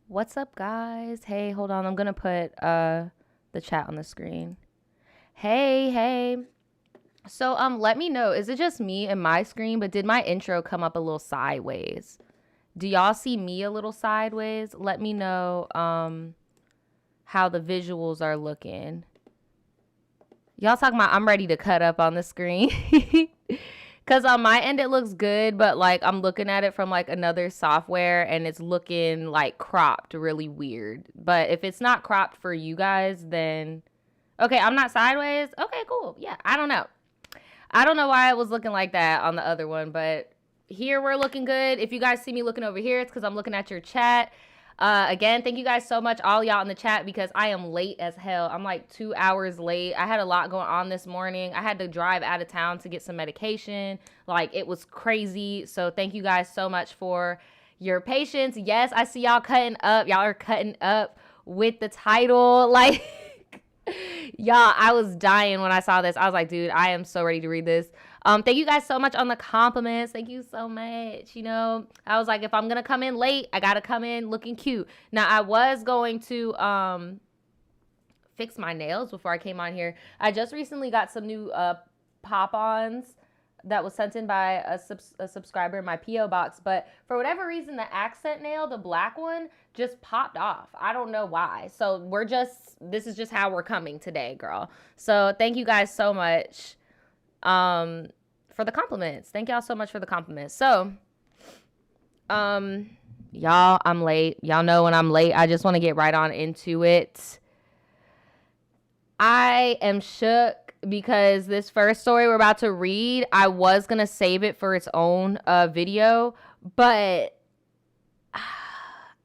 What's up, guys? Hey, hold on. I'm gonna put the chat on the screen. Hey, hey. So let me know. Is it just me and my screen, but did my intro come up a little sideways? Do y'all see me a little sideways? Let me know how the visuals are looking. Y'all talking about I'm ready to cut up on the screen. Cause on my end it looks good, but like I'm looking at it from like another software and it's looking like cropped really weird. But if it's not cropped for you guys, then okay, I'm not sideways. Okay, cool. Yeah, I don't know. I don't know why it was looking like that on the other one, but here we're looking good. If you guys see me looking over here, it's because I'm looking at your chat. Again, thank you guys so much, all y'all in the chat, because I am late as hell. I'm like 2 hours late. I had a lot going on this morning. I had to drive out of town to get some medication. Like, it was crazy. So thank you guys so much for your patience. Yes, I see y'all cutting up. Y'all are cutting up with the title. Like, y'all, I was dying when I saw this. I was like, dude, I am so ready to read this. Thank you guys so much on the compliments. Thank you so much. You know, I was like, if I'm gonna come in late, I gotta come in looking cute. Now, I was going to fix my nails before I came on here. I just recently got some new pop-ons that was sent in by a subscriber in my PO box, but for whatever reason, the accent nail, the black one, just popped off. I don't know why. So this is just how we're coming today, girl. So thank you guys so much for the compliments. Thank y'all so much for the compliments. So y'all, I'm late. Y'all know when I'm late, I just want to get right on into it. I am shook because this first story we're about to read, I was going to save it for its own video, but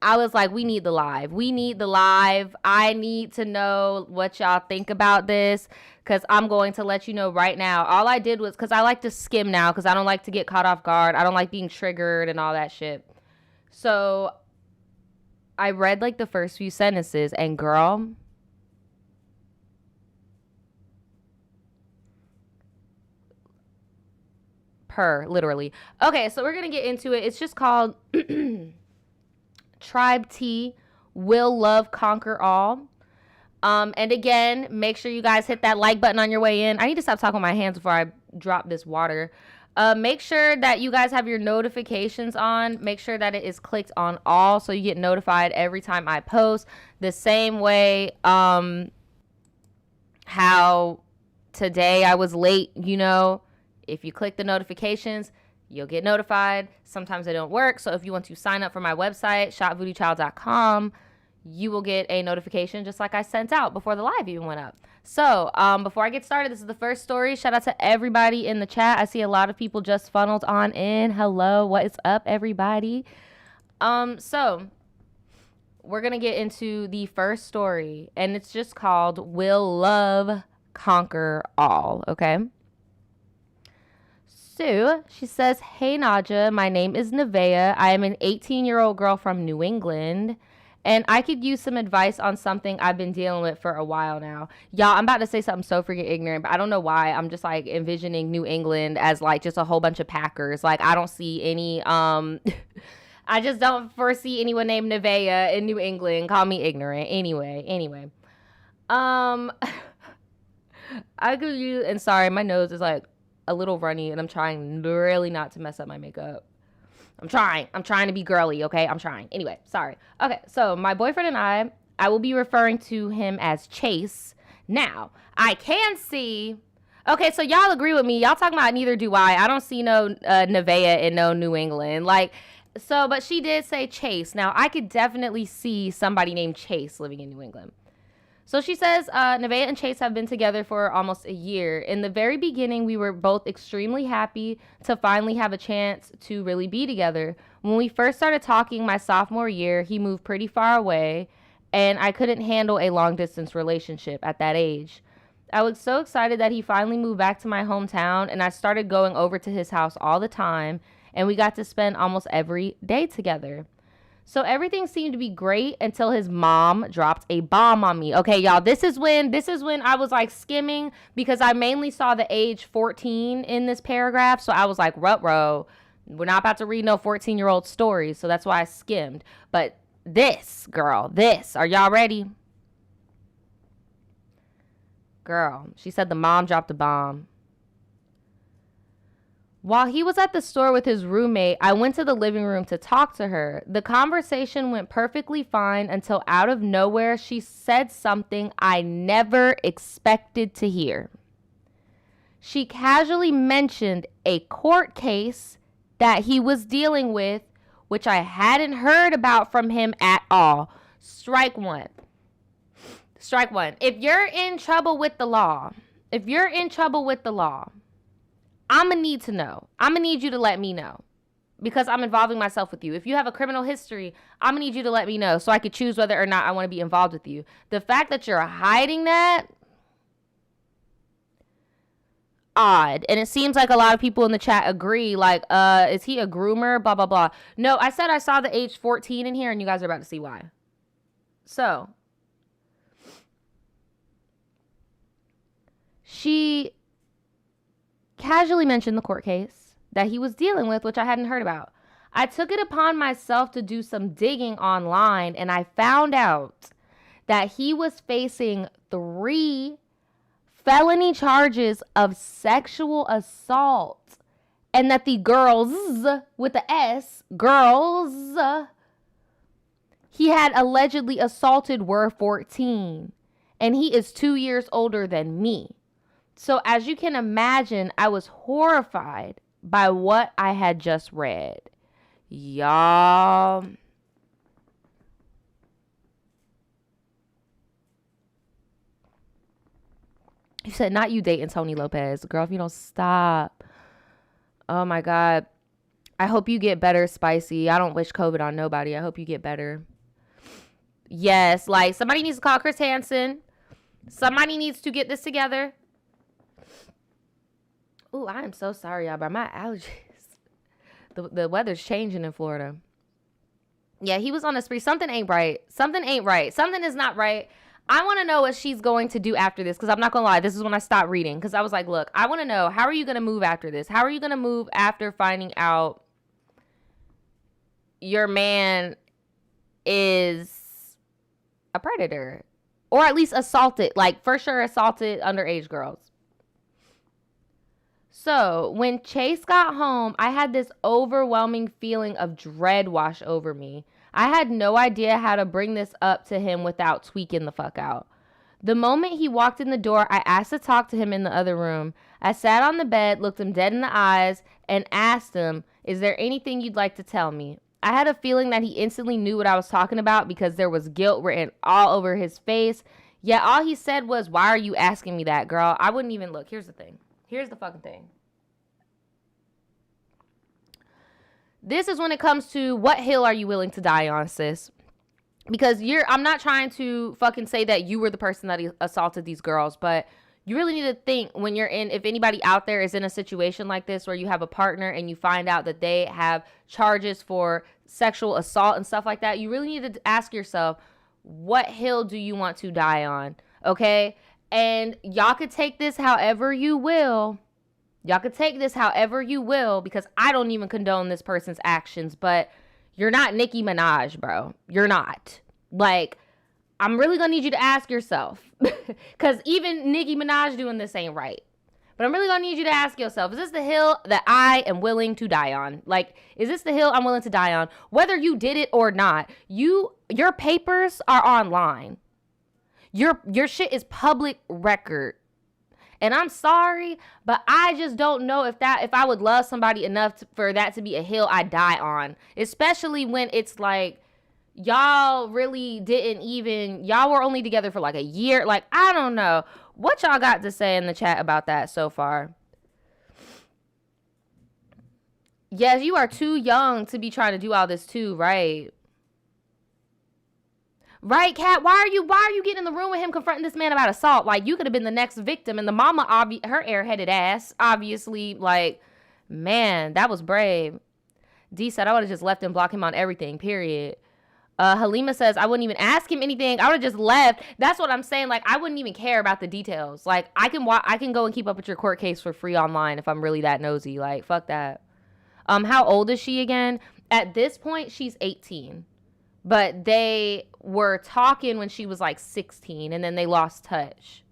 I was like, we need the live. We need the live. I need to know what y'all think about this because I'm going to let you know right now. All I did was, because I like to skim now because I don't like to get caught off guard. I don't like being triggered and all that shit. So I read like the first few sentences and girl, purr, literally. Okay, so we're going to get into it. It's just called TRIBETEA, Will Love Conquer All. And again, make sure you guys hit that like button on your way in. I need to stop talking with my hands before I drop this water. Make sure that you guys have your notifications on. Make sure that it is clicked on all so you get notified every time I post. The same way how today I was late, you know, if you click the notifications, you'll get notified. Sometimes they don't work. So if you want to sign up for my website, shopvoodoochild.com, you will get a notification just like I sent out before the live even went up. So before I get started, this is the first story. Shout out to everybody in the chat. I see a lot of people just funneled on in. Hello, what is up, everybody? So we're going to get into the first story, and it's just called Will Love Conquer All, okay? So she says, hey, Naja, my name is Nevaeh. I am an 18-year-old girl from New England, and I could use some advice on something I've been dealing with for a while now. Y'all, I'm about to say something so freaking ignorant, but I don't know why. I'm just like envisioning New England as like just a whole bunch of Packers. Like I don't see any, I just don't foresee anyone named Nevaeh in New England. Call me ignorant. Anyway. I could use, and sorry, my nose is like a little runny and I'm trying really not to mess up my makeup. I'm trying to be girly, okay? I'm trying. Anyway, sorry. Okay, so my boyfriend and I will be referring to him as Chase. Now, I can see, okay, so y'all agree with me. Y'all talking about neither do I. I don't see no Nevaeh in no New England. Like, so, but she did say Chase. Now, I could definitely see somebody named Chase living in New England. So she says, Nevaeh and Chase have been together for almost a year. In the very beginning, we were both extremely happy to finally have a chance to really be together. When we first started talking my sophomore year, he moved pretty far away, and I couldn't handle a long-distance relationship at that age. I was so excited that he finally moved back to my hometown, and I started going over to his house all the time, and we got to spend almost every day together. So everything seemed to be great until his mom dropped a bomb on me. Okay, y'all, this is when I was like skimming because I mainly saw the age 14 in this paragraph. So I was like, ruh-roh, we're not about to read no 14-year-old stories. So that's why I skimmed. But This, girl, this. Are y'all ready? Girl, she said the mom dropped a bomb. While he was at the store with his roommate, I went to the living room to talk to her. The conversation went perfectly fine until out of nowhere she said something I never expected to hear. She casually mentioned a court case that he was dealing with, which I hadn't heard about from him at all. Strike one. Strike one. If you're in trouble with the law, I'm going to need to know. I'm going to need you to let me know because I'm involving myself with you. If you have a criminal history, I'm going to need you to let me know so I could choose whether or not I want to be involved with you. The fact that you're hiding that, odd. And it seems like a lot of people in the chat agree, like, is he a groomer? Blah, blah, blah. No, I said I saw the age 14 in here and you guys are about to see why. So, she casually mentioned the court case that he was dealing with, which I hadn't heard about. I took it upon myself to do some digging online, and I found out that he was facing 3 felony charges of sexual assault, and that the girls, with the S, girls, he had allegedly assaulted were 14, and he is 2 years older than me. So as you can imagine, I was horrified by what I had just read. Y'all. You said, not you dating Tony Lopez. Girl, if you don't stop. Oh my God. I hope you get better, Spicy. I don't wish COVID on nobody. I hope you get better. Yes, like somebody needs to call Chris Hansen. Somebody needs to get this together. Ooh, I am so sorry, y'all, about my allergies. The weather's changing in Florida. Yeah, he was on a spree. Something ain't right. Something ain't right. Something is not right. I want to know what she's going to do after this, because I'm not going to lie. This is when I stopped reading, because I was like, look, I want to know, how are you going to move after this? How are you going to move after finding out your man is a predator? Or at least assaulted, like for sure assaulted underage girls. So when Chase got home, I had this overwhelming feeling of dread wash over me. I had no idea how to bring this up to him without tweaking the fuck out. The moment he walked in the door, I asked to talk to him in the other room. I sat on the bed, looked him dead in the eyes, and asked him, is there anything you'd like to tell me? I had a feeling that he instantly knew what I was talking about because there was guilt written all over his face. Yet all he said was, why are you asking me that, girl? I wouldn't even look. Here's the thing. Here's the fucking thing. This is when it comes to what hill are you willing to die on, sis? Because I'm not trying to fucking say that you were the person that assaulted these girls, but you really need to think when you're in, if anybody out there is in a situation like this where you have a partner and you find out that they have charges for sexual assault and stuff like that, you really need to ask yourself, what hill do you want to die on? Okay? And y'all could take this however you will. Y'all could take this however you will, because I don't even condone this person's actions, but you're not Nicki Minaj, bro. You're not. Like, I'm really going to need you to ask yourself, because even Nicki Minaj doing this ain't right. But I'm really going to need you to ask yourself, is this the hill that I am willing to die on? Like, is this the hill I'm willing to die on? Whether you did it or not, your papers are online. Your shit is public record. And I'm sorry, but I just don't know if I would love somebody enough for that to be a hill I die on. Especially when it's like, y'all really y'all were only together for like a year. Like, I don't know. What y'all got to say in the chat about that so far? Yes, you are too young to be trying to do all this too, right? Right, Kat? Why are you getting in the room with him confronting this man about assault? Like, you could have been the next victim, and the mama, her airheaded ass, obviously, like, man, that was brave. D said, I would have just left him, block him on everything, period. Halima says, I wouldn't even ask him anything. I would have just left. That's what I'm saying. Like, I wouldn't even care about the details. Like, I can go and keep up with your court case for free online if I'm really that nosy. Like, fuck that. How old is she again? At this point, she's 18. But they were talking when she was like 16, and then they lost touch.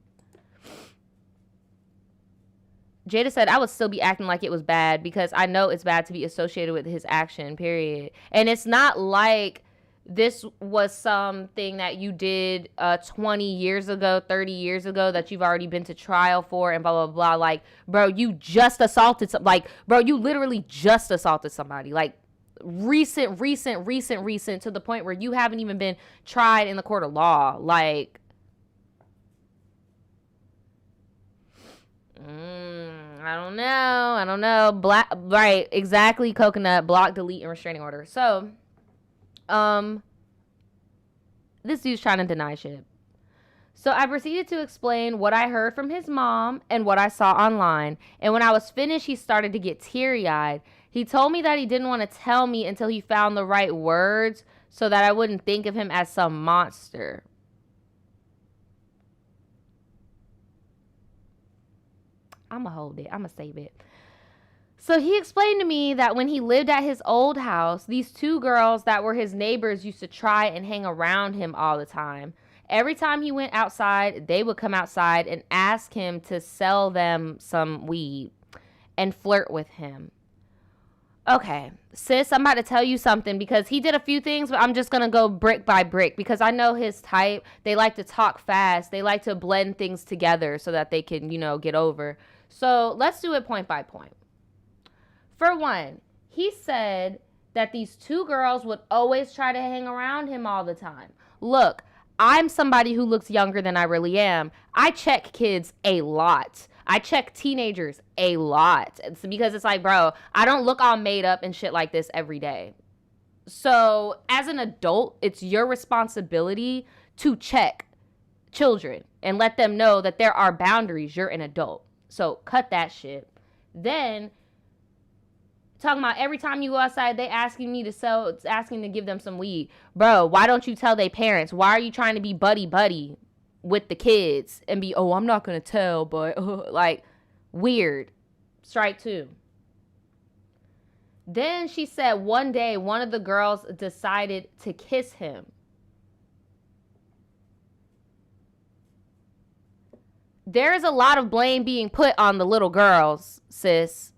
Jada said, I would still be acting like it was bad because I know it's bad to be associated with his action, period. And it's not like this was something that you did 20 years ago, 30 years ago that you've already been to trial for and blah, blah, blah. Like, bro, you just assaulted like, bro, you literally just assaulted somebody. Like, recent to the point where you haven't even been tried in the court of law. Like, I don't know. Black, right, exactly, coconut, block, delete, and restraining order. So, this dude's trying to deny shit. So I proceeded to explain what I heard from his mom and what I saw online. And when I was finished, he started to get teary-eyed. He told me that he didn't want to tell me until he found the right words so that I wouldn't think of him as some monster. I'm going to hold it. I'm going to save it. So he explained to me that when he lived at his old house, these two girls that were his neighbors used to try and hang around him all the time. Every time he went outside, they would come outside and ask him to sell them some weed and flirt with him. Okay, sis, I'm about to tell you something because he did a few things, but I'm just going to go brick by brick because I know his type. They like to talk fast. They like to blend things together so that they can, get over. So let's do it point by point. For one, he said that these two girls would always try to hang around him all the time. Look, I'm somebody who looks younger than I really am. I check kids a lot. I check teenagers a lot. It's because it's like, bro, I don't look all made up and shit like this every day. So as an adult, it's your responsibility to check children and let them know that there are boundaries. You're an adult. So cut that shit. Then talking about every time you go outside, they asking to give them some weed. Bro, why don't you tell their parents? Why are you trying to be buddy with the kids and be, I'm not going to tell, but like, weird. Strike two. Then she said one day one of the girls decided to kiss him. There is a lot of blame being put on the little girls, sis.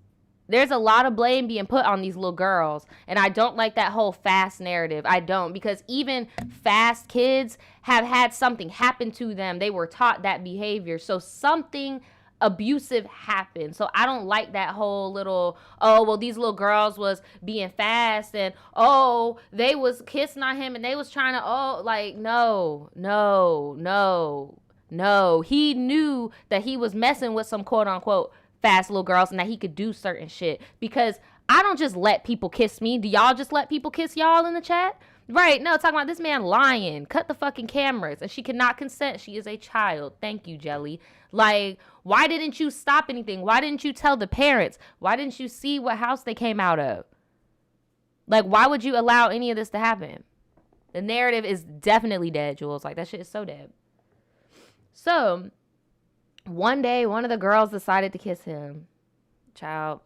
There's a lot of blame being put on these little girls. And I don't like that whole fast narrative. I don't. Because even fast kids have had something happen to them. They were taught that behavior. So something abusive happened. So I don't like that whole little, these little girls was being fast. And, they was kissing on him. And they was trying to, no. He knew that he was messing with some quote unquote fast little girls and that he could do certain shit. Because I don't just let people kiss me. Do y'all just let people kiss y'all in the chat? Right. No, talking about this man lying. Cut the fucking cameras. And she cannot consent. She is a child. Thank you, Jelly. Like, why didn't you stop anything? Why didn't you tell the parents? Why didn't you see what house they came out of? Like, why would you allow any of this to happen? The narrative is definitely dead, Jules. Like, that shit is so dead. So, one day, one of the girls decided to kiss him. Child.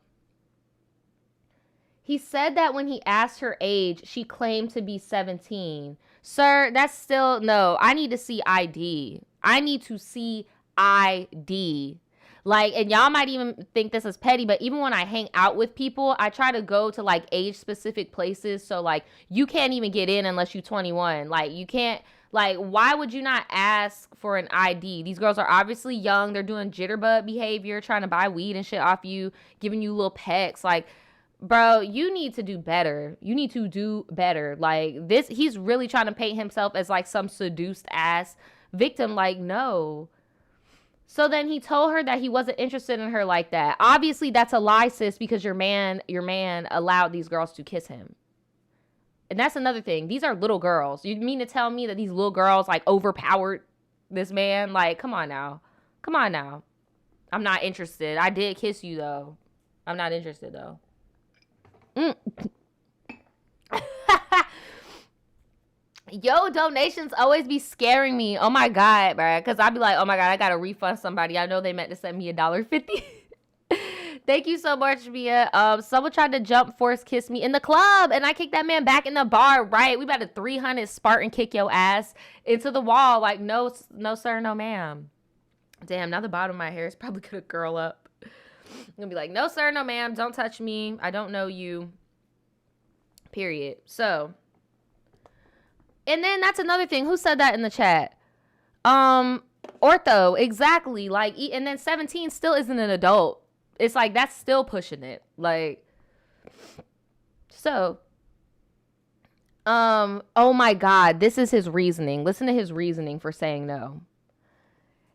He said that when he asked her age, she claimed to be 17. Sir, that's still, no, I need to see ID. I need to see ID. Like, and y'all might even think this is petty, but even when I hang out with people, I try to go to, like, age-specific places. So, like, you can't even get in unless you're 21. Like, you can't. Like, why would you not ask for an ID? These girls are obviously young. They're doing jitterbug behavior, trying to buy weed and shit off you, giving you little pecks. Like, bro, you need to do better. You need to do better. Like, this, he's really trying to paint himself as, like, some seduced ass victim. Like, no. So then he told her that he wasn't interested in her like that. Obviously, that's a lie, sis, because your man allowed these girls to kiss him. And that's another thing. These are little girls. You mean to tell me that these little girls, like, overpowered this man? Like, come on now. Come on now. I'm not interested. I did kiss you, though. I'm not interested, though. Yo, donations always be scaring me. Oh, my God, bro. Because I be like, oh, my God, I got to refund somebody. I know they meant to send me $1.50. Thank you so much, Mia. Someone tried to jump force kiss me in the club, and I kicked that man back in the bar. Right, we about to 300 Spartan kick your ass into the wall. Like, no, no, sir, no, ma'am. Damn, now the bottom of my hair is probably gonna curl up. I'm gonna be like, no, sir, no, ma'am, don't touch me. I don't know you. Period. So, and then that's another thing. Who said that in the chat? Ortho, exactly. Like, and then 17 still isn't an adult. It's like, that's still pushing it. Like, so, oh my God, this is his reasoning. Listen to his reasoning for saying no.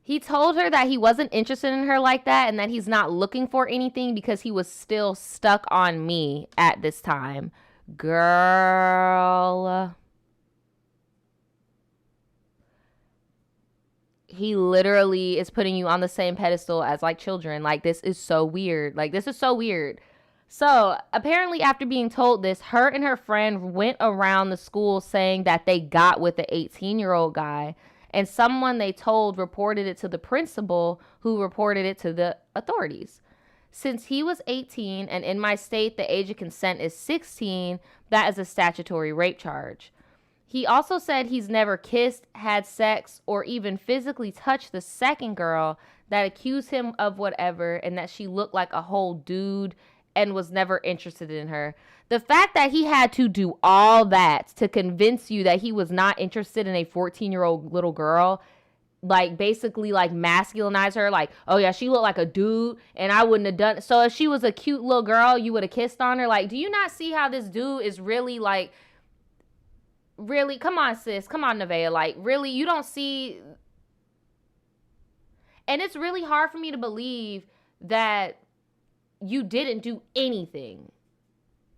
He told her that he wasn't interested in her like that and that he's not looking for anything because he was still stuck on me at this time. Girl. He literally is putting you on the same pedestal as like children. Like, this is so weird. Like, this is so weird. So apparently after being told this, her and her friend went around the school saying that they got with the 18-year-old guy, and someone they told reported it to the principal, who reported it to the authorities. Since he was 18 and in my state the age of consent is 16, that is a statutory rape charge. He also said he's never kissed, had sex, or even physically touched the second girl that accused him of whatever, and that she looked like a whole dude and was never interested in her. The fact that he had to do all that to convince you that he was not interested in a 14-year-old little girl, like basically like masculinize her, like, oh yeah, she looked like a dude and I wouldn't have done. So if she was a cute little girl, you would have kissed on her. Like, do you not see how this dude is really like, really, come on, sis, come on, Nevaeh, like, really, you don't see. And it's really hard for me to believe that you didn't do anything.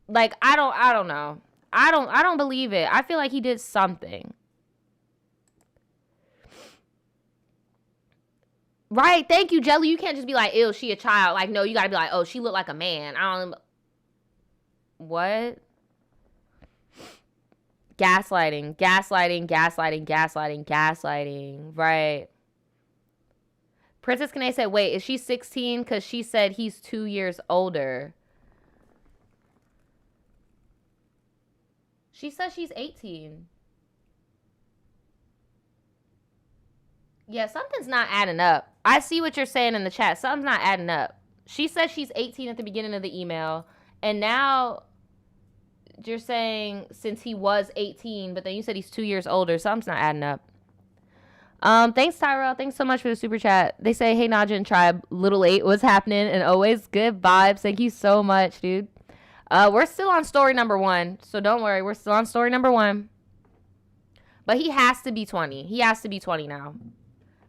Like, I don't know. I don't believe it. I feel like he did something. Right, thank you, Jelly. You can't just be like, ew, she a child. Like, no, you gotta be like, oh, she looked like a man. I don't. What? Gaslighting, gaslighting, gaslighting, gaslighting, gaslighting. Right. Princess Kane said, wait, is she 16? Because she said he's 2 years older. She says she's 18. Yeah, something's not adding up. I see what you're saying in the chat. Something's not adding up. She says she's 18 at the beginning of the email. And now you're saying since he was 18, but then you said he's 2 years older. Something's not adding up. Thanks, Tyrell. Thanks so much for the super chat. They say, hey, Naja and Tribe, little late, what's happening? And always good vibes. Thank you so much, dude. We're still on story number 1, so don't worry. We're still on story number 1. But he has to be 20. He has to be 20 now.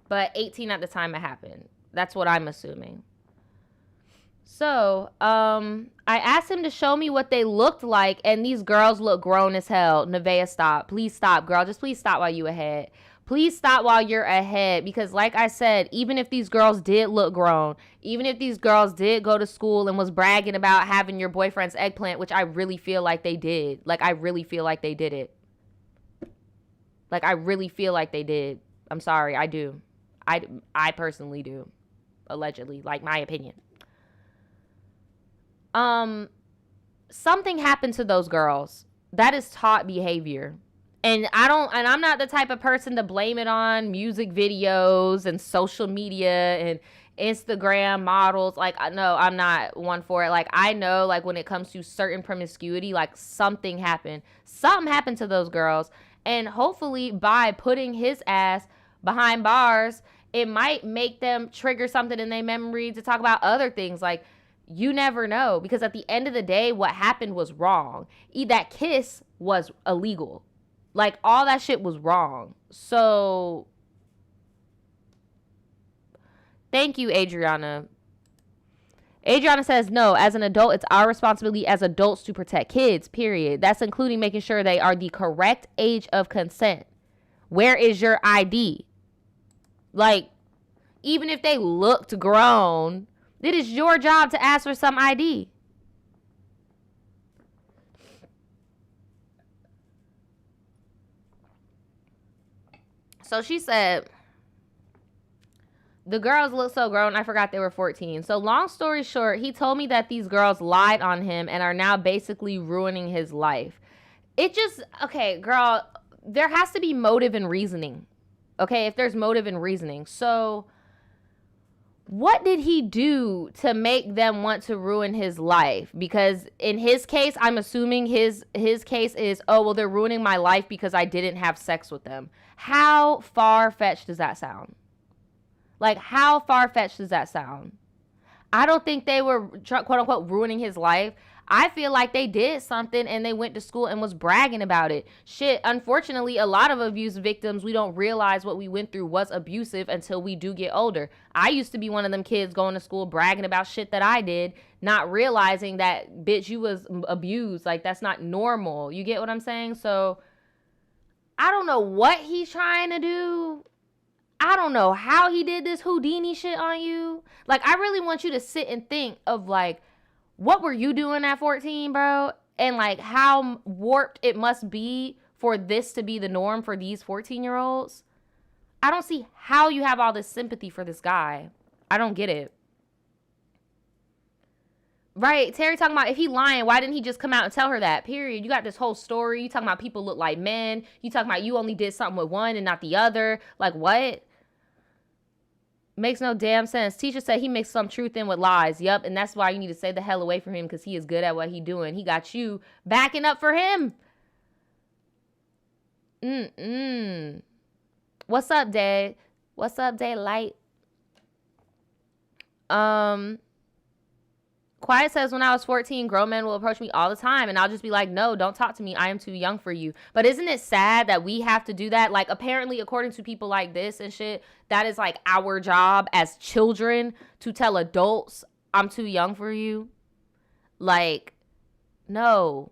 But 18 at the time it happened. That's what I'm assuming. So, I asked him to show me what they looked like, and these girls look grown as hell. Nevaeh, stop. Please stop, girl. Just please stop while you ahead. Please stop while you're ahead, because like I said, even if these girls did look grown, even if these girls did go to school and was bragging about having your boyfriend's eggplant, which I really feel like they did. Like, I really feel like they did it. Like, I really feel like they did. I'm sorry, I do. I personally do. Allegedly, like, my opinion. Something happened to those girls. That is taught behavior. And I'm not the type of person to blame it on music videos and social media and Instagram models. Like, no, I'm not one for it. Like, I know, like, when it comes to certain promiscuity, like, something happened. Something happened to those girls. And hopefully by putting his ass behind bars, it might make them trigger something in their memory to talk about other things. Like, you never know, because at the end of the day, what happened was wrong. That kiss was illegal. Like, all that shit was wrong. So, thank you, Adriana. Adriana says, no, as an adult, it's our responsibility as adults to protect kids, period. That's including making sure they are the correct age of consent. Where is your ID? Like, even if they looked grown, it is your job to ask for some ID. So she said, The girls look so grown, I forgot they were 14. So long story short, he told me that these girls lied on him and are now basically ruining his life. It just, okay, girl, there has to be motive and reasoning. Okay, if there's motive and reasoning. So what did he do to make them want to ruin his life? Because in his case, I'm assuming his case is, oh, well, they're ruining my life because I didn't have sex with them. How far-fetched does that sound? Like, how far-fetched does that sound? I don't think they were, quote-unquote, ruining his life. I feel like they did something and they went to school and was bragging about it. Shit, unfortunately, a lot of abuse victims, we don't realize what we went through was abusive until we do get older. I used to be one of them kids going to school bragging about shit that I did, not realizing that, bitch, you was abused. Like, that's not normal. You get what I'm saying? So, I don't know what he's trying to do. I don't know how he did this Houdini shit on you. Like, I really want you to sit and think of, like, what were you doing at 14, bro? And, like, how warped it must be for this to be the norm for these 14-year-olds. I don't see how you have all this sympathy for this guy. I don't get it. Right, Terry talking about if he lying, why didn't he just come out and tell her that? Period. You got this whole story. You talking about people look like men. You talking about you only did something with one and not the other. Like, what? Makes no damn sense. Teacher said he mixed some truth in with lies. Yep, and that's why you need to stay the hell away from him because he is good at what he doing. He got you backing up for him. What's up, Dad? What's up, Daylight? Quiet says, when I was 14, grown men will approach me all the time, and I'll just be like, no, don't talk to me. I am too young for you. But isn't it sad that we have to do that? Like, apparently, according to people like this and shit, that is, like, our job as children to tell adults, I'm too young for you. Like, no.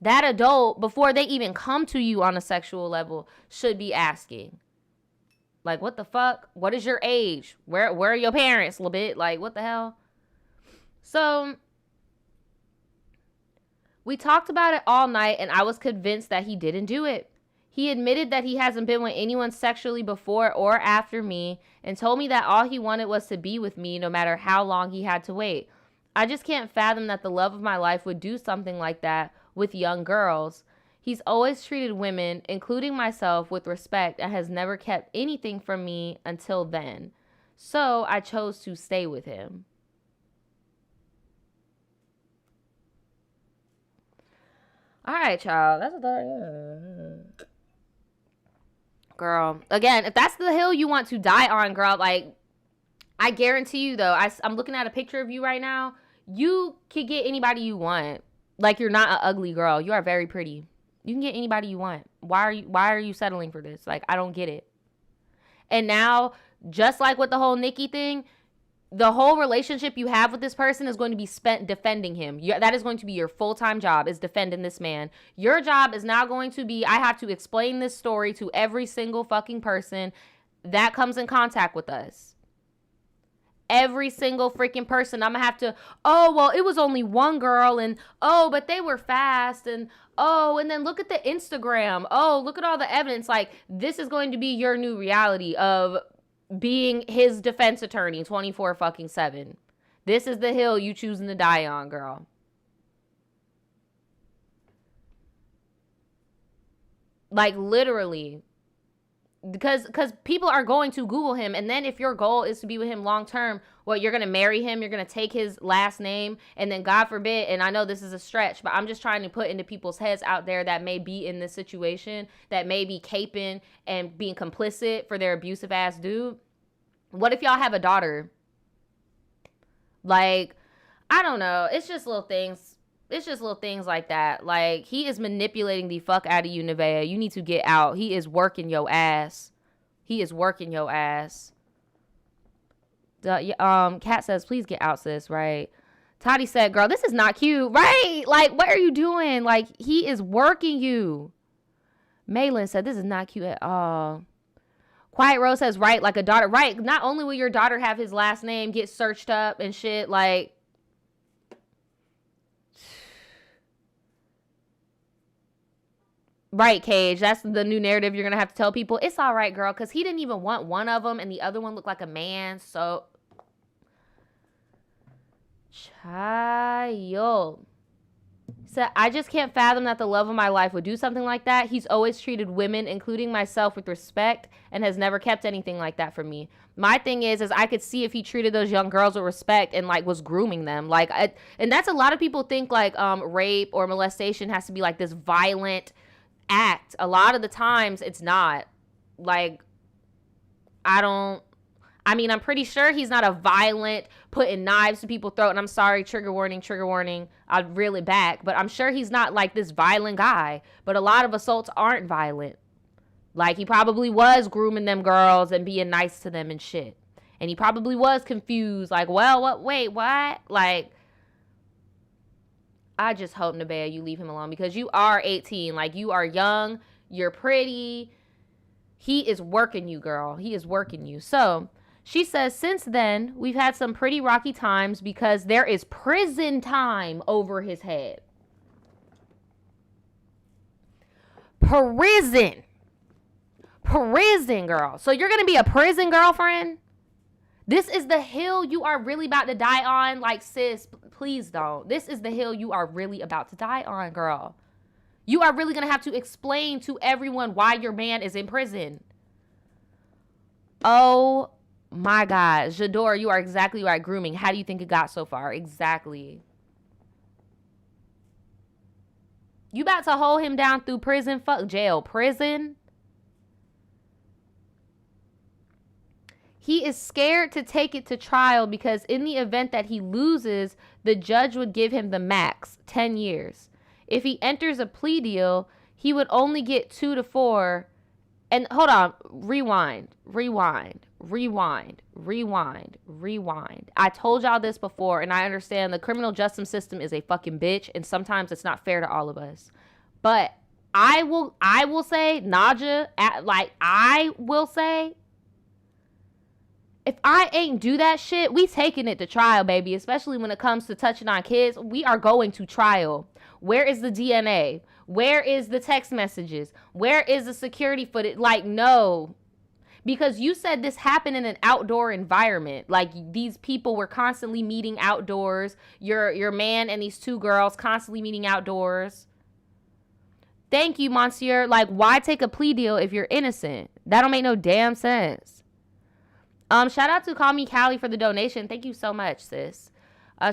That adult, before they even come to you on a sexual level, should be asking. Like, what the fuck? What is your age? Where are your parents, little bit? Like, what the hell? So, we talked about it all night, and I was convinced that he didn't do it. He admitted that he hasn't been with anyone sexually before or after me, and told me that all he wanted was to be with me no matter how long he had to wait. I just can't fathom that the love of my life would do something like that with young girls. He's always treated women, including myself, with respect and has never kept anything from me until then. So, I chose to stay with him. All right, y'all. That's what girl. Again, if that's the hill you want to die on, girl, like, I guarantee you, though, I'm looking at a picture of you right now. You can get anybody you want. Like, you're not an ugly girl. You are very pretty. You can get anybody you want. Why are you settling for this? Like, I don't get it. And now, just like with the whole Nikki thing, the whole relationship you have with this person is going to be spent defending him. That is going to be your full-time job, is defending this man. Your job is now going to be, I have to explain this story to every single fucking person that comes in contact with us. Every single freaking person. I'm going to have to, oh, well, it was only one girl, and, oh, but they were fast, and, oh, and then look at the Instagram. Oh, look at all the evidence. Like, this is going to be your new reality of being his defense attorney 24/7. This is the hill you choosing to die on, girl. Like, literally. Because people are going to Google him, and then if your goal is to be with him long term, well, you're going to marry him, you're going to take his last name, and then God forbid, and I know this is a stretch, but I'm just trying to put into people's heads out there that may be in this situation, that may be caping and being complicit for their abusive ass dude. What if y'all have a daughter? Like, I don't know. It's just little things. It's just little things like that. Like, he is manipulating the fuck out of you, Nevaeh. You need to get out. He is working your ass. He is working your ass. Kat says, please get out, sis, right? Toddy said, girl, this is not cute, right? Like, what are you doing? Like, he is working you. Maylin said, this is not cute at all. Quiet Rose says, right, like a daughter. Right, not only will your daughter have his last name, get searched up and shit, like, Right, Cage. That's the new narrative you're going to have to tell people. It's all right, girl, because he didn't even want one of them, and the other one looked like a man. So, child. So I just can't fathom that the love of my life would do something like that. He's always treated women, including myself, with respect and has never kept anything like that from me. My thing is I could see if he treated those young girls with respect and like was grooming them. Like, and that's a lot of people think like rape or molestation has to be like this violent act. A lot of the times it's not. Like, I'm pretty sure he's not a violent, putting knives to people's throat. And I'm sorry, trigger warning. I'd reel it back. But I'm sure he's not like this violent guy. But a lot of assaults aren't violent. Like, he probably was grooming them girls and being nice to them and shit. And he probably was confused. Like, well, what? Like, I just hope, Nevaeh, you leave him alone. Because you are 18. Like, you are young. You're pretty. He is working you, girl. He is working you. So, she says, since then, we've had some pretty rocky times because there is prison time over his head. Prison, girl. So you're going to be a prison girlfriend? This is the hill you are really about to die on? Like, sis, please don't. This is the hill you are really about to die on, girl. You are really going to have to explain to everyone why your man is in prison. Oh, my God. Jador, you are exactly right. Grooming. How do you think it got so far? Exactly. You about to hold him down through prison? Fuck jail. Prison? He is scared to take it to trial because in the event that he loses, the judge would give him the max, 10 years. If he enters a plea deal, he would only get 2 to 4. And hold on, rewind. I told y'all this before, and I understand the criminal justice system is a fucking bitch, and sometimes it's not fair to all of us. But I will say, Naja, I will say, if I ain't do that shit, we taking it to trial, baby. Especially when it comes to touching on kids, we are going to trial. Where is the DNA? Where is the text messages? Where is the security footage? Like, no. Because you said this happened in an outdoor environment. Like, these people were constantly meeting outdoors. Your man and these 2 girls constantly meeting outdoors. Thank you, Monsieur. Like, why take a plea deal if you're innocent? That don't make no damn sense. Shout out to Call Me Callie for the donation. Thank you so much, sis.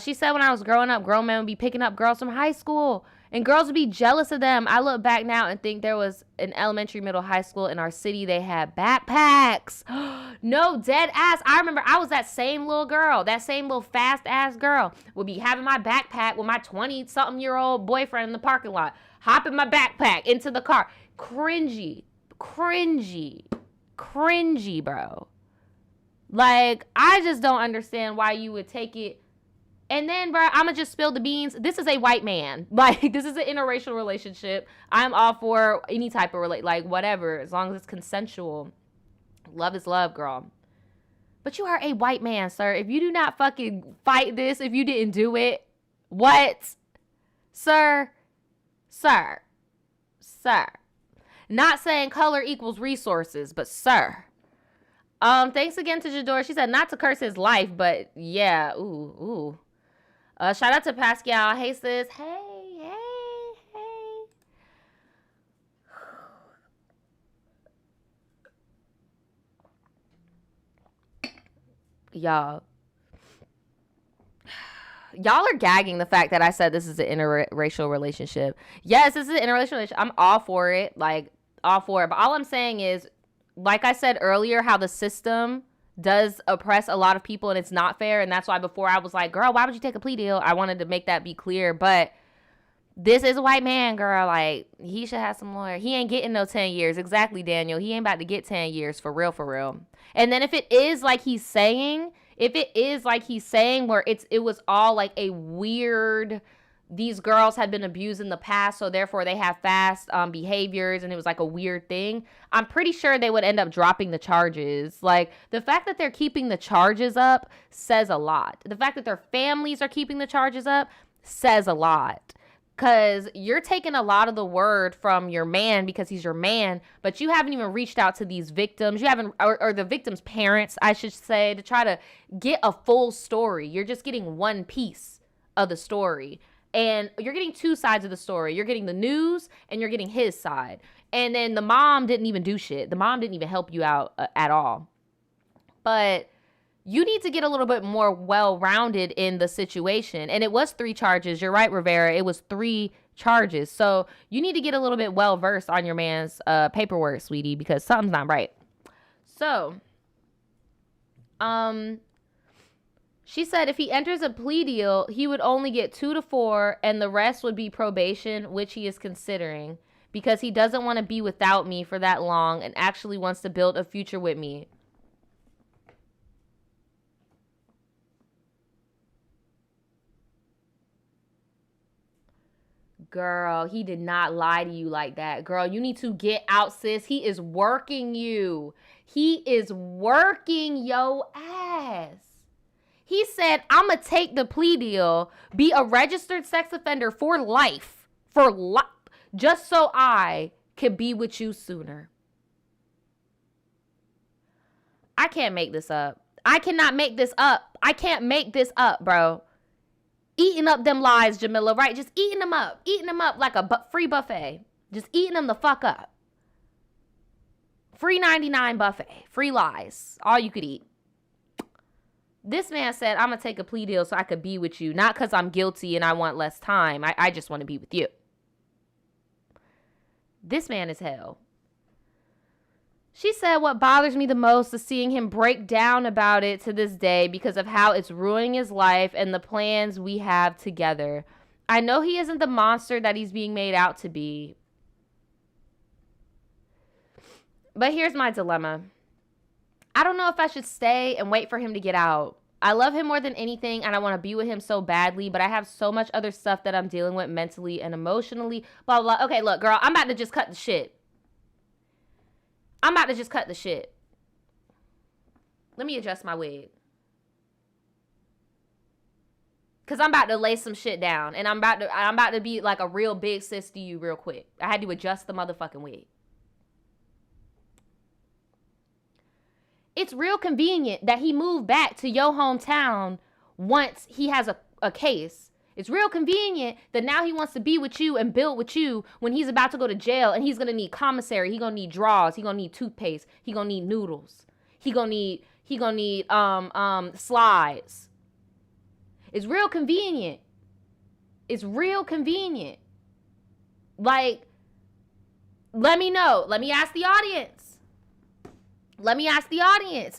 She said when I was growing up, grown men would be picking up girls from high school. And girls would be jealous of them. I look back now and think there was an elementary, middle, high school in our city. They had backpacks. No, dead ass. I remember I was that same little girl. That same little fast ass girl would be having my backpack with my 20-something-year-old boyfriend in the parking lot. Hopping my backpack into the car. Cringy, bro. Like, I just don't understand why you would take it. And then, bro, I'm going to just spill the beans. This is a white man. Like, this is an interracial relationship. I'm all for any type of like, whatever, as long as it's consensual. Love is love, girl. But you are a white man, sir. If you do not fucking fight this, if you didn't do it, what? Sir. Not saying color equals resources, but sir. Thanks again to Jador. She said not to curse his life, but yeah, ooh. Shout out to Pascal. Hey, sis. Hey. Y'all are gagging the fact that I said this is an interracial relationship. Yes, this is an interracial relationship. I'm all for it. Like, all for it. But all I'm saying is, like I said earlier, how the system does oppress a lot of people and it's not fair. And that's why before I was like, girl, why would you take a plea deal? I wanted to make that be clear. But this is a white man, girl. Like, he should have some lawyer. He ain't getting no 10 years. Exactly, Daniel. He ain't about to get 10 years for real. And then if it is like he's saying where it was all like a weird, these girls had been abused in the past, so therefore they have fast behaviors, and it was like a weird thing, I'm pretty sure they would end up dropping the charges. Like, the fact that they're keeping the charges up says a lot. The fact that their families are keeping the charges up says a lot. Because you're taking a lot of the word from your man because he's your man, but you haven't even reached out to these victims. You haven't, or the victims' parents, I should say, to try to get a full story. You're just getting one piece of the story. And you're getting two sides of the story. You're getting the news and you're getting his side. And then the mom didn't even do shit. The mom didn't even help you out at all. But you need to get a little bit more well-rounded in the situation. And it was 3 charges. You're right, Rivera. It was 3 charges. So you need to get a little bit well-versed on your man's paperwork, sweetie, because something's not right. So, she said if he enters a plea deal, he would only get 2 to 4, and the rest would be probation, which he is considering, because he doesn't want to be without me for that long and actually wants to build a future with me. Girl, he did not lie to you like that. Girl, you need to get out, sis. He is working you. He is working your ass. He said, I'm going to take the plea deal, be a registered sex offender for life, just so I could be with you sooner. I can't make this up. I cannot make this up. I can't make this up, bro. Eating up them lies, Jamila, right? Just eating them up like a free buffet. Just eating them the fuck up. Free 99 buffet, free lies, all you could eat. This man said, I'm going to take a plea deal so I could be with you. Not because I'm guilty and I want less time. I just want to be with you. This man is hell. She said what bothers me the most is seeing him break down about it to this day because of how it's ruining his life and the plans we have together. I know he isn't the monster that he's being made out to be. But here's my dilemma. I don't know if I should stay and wait for him to get out. I love him more than anything and I want to be with him so badly, but I have so much other stuff that I'm dealing with mentally and emotionally. Blah, blah, blah. Okay, look, girl, I'm about to just cut the shit. Let me adjust my wig. Because I'm about to lay some shit down. And I'm about to be like a real big sis to you real quick. I had to adjust the motherfucking wig. It's real convenient that he moved back to your hometown once he has a case. It's real convenient that now he wants to be with you and build with you when he's about to go to jail and he's going to need commissary. He's going to need draws. He's going to need toothpaste. He's going to need noodles. He's going to need slides. It's real convenient. Like, let me know. Let me ask the audience.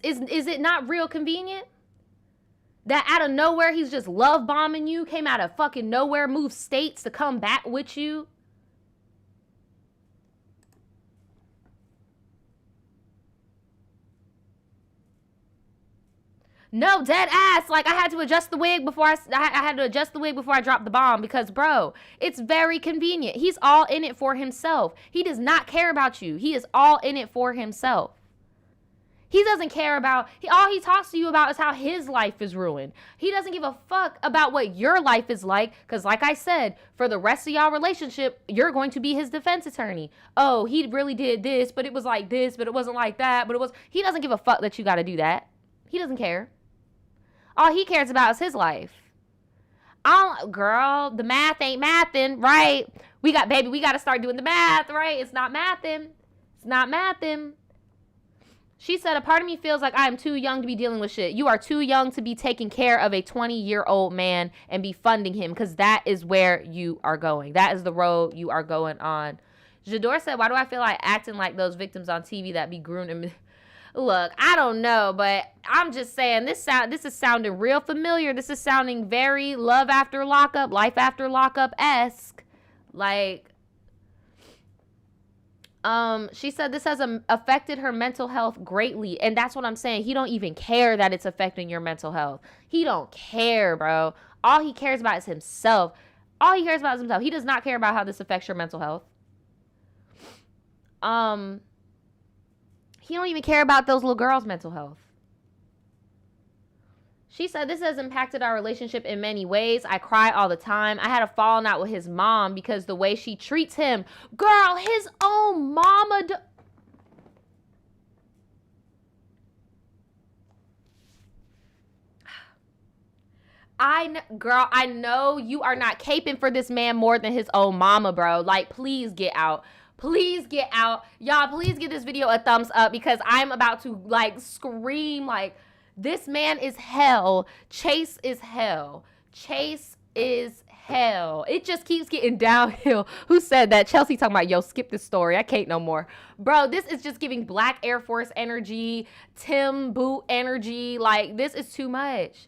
Is it not real convenient? That out of nowhere, he's just love bombing you, came out of fucking nowhere, moved states to come back with you. No, dead ass. Like, I had to adjust the wig before I dropped the bomb because, bro, it's very convenient. He's all in it for himself. He does not care about you. He is all in it for himself. He doesn't care about, all he talks to you about is how his life is ruined. He doesn't give a fuck about what your life is like, because like I said, for the rest of y'all relationship, you're going to be his defense attorney. Oh, he really did this, but it was like this, but it wasn't like that, he doesn't give a fuck that you got to do that. He doesn't care. All he cares about is his life. Girl, the math ain't mathin', right? We got to start doing the math, right? It's not mathin'. She said, a part of me feels like I am too young to be dealing with shit. You are too young to be taking care of a 20-year-old man and be funding him because that is where you are going. That is the road you are going on. Jador said, why do I feel like acting like those victims on TV that be groomed? Look, I don't know, but I'm just saying this is sounding real familiar. This is sounding very Love After Lockup, Life After Lockup-esque. Like, she said this has affected her mental health greatly. And that's what I'm saying. He don't even care that it's affecting your mental health. He don't care, bro. All he cares about is himself. He does not care about how this affects your mental health. He don't even care about those little girls' mental health. She said, this has impacted our relationship in many ways. I cry all the time. I had a falling out with his mom because the way she treats him. Girl, his own mama. Girl, I know you are not caping for this man more than his own mama, bro. Like, please get out. Please get out. Y'all, please give this video a thumbs up because I'm about to, like, scream, like, this man is hell. Chase is hell. Chase is hell. It just keeps getting downhill. Who said that? Chelsea talking about, yo, skip this story. I can't no more. Bro, this is just giving Black Air Force energy, Tim Boot energy. Like, this is too much.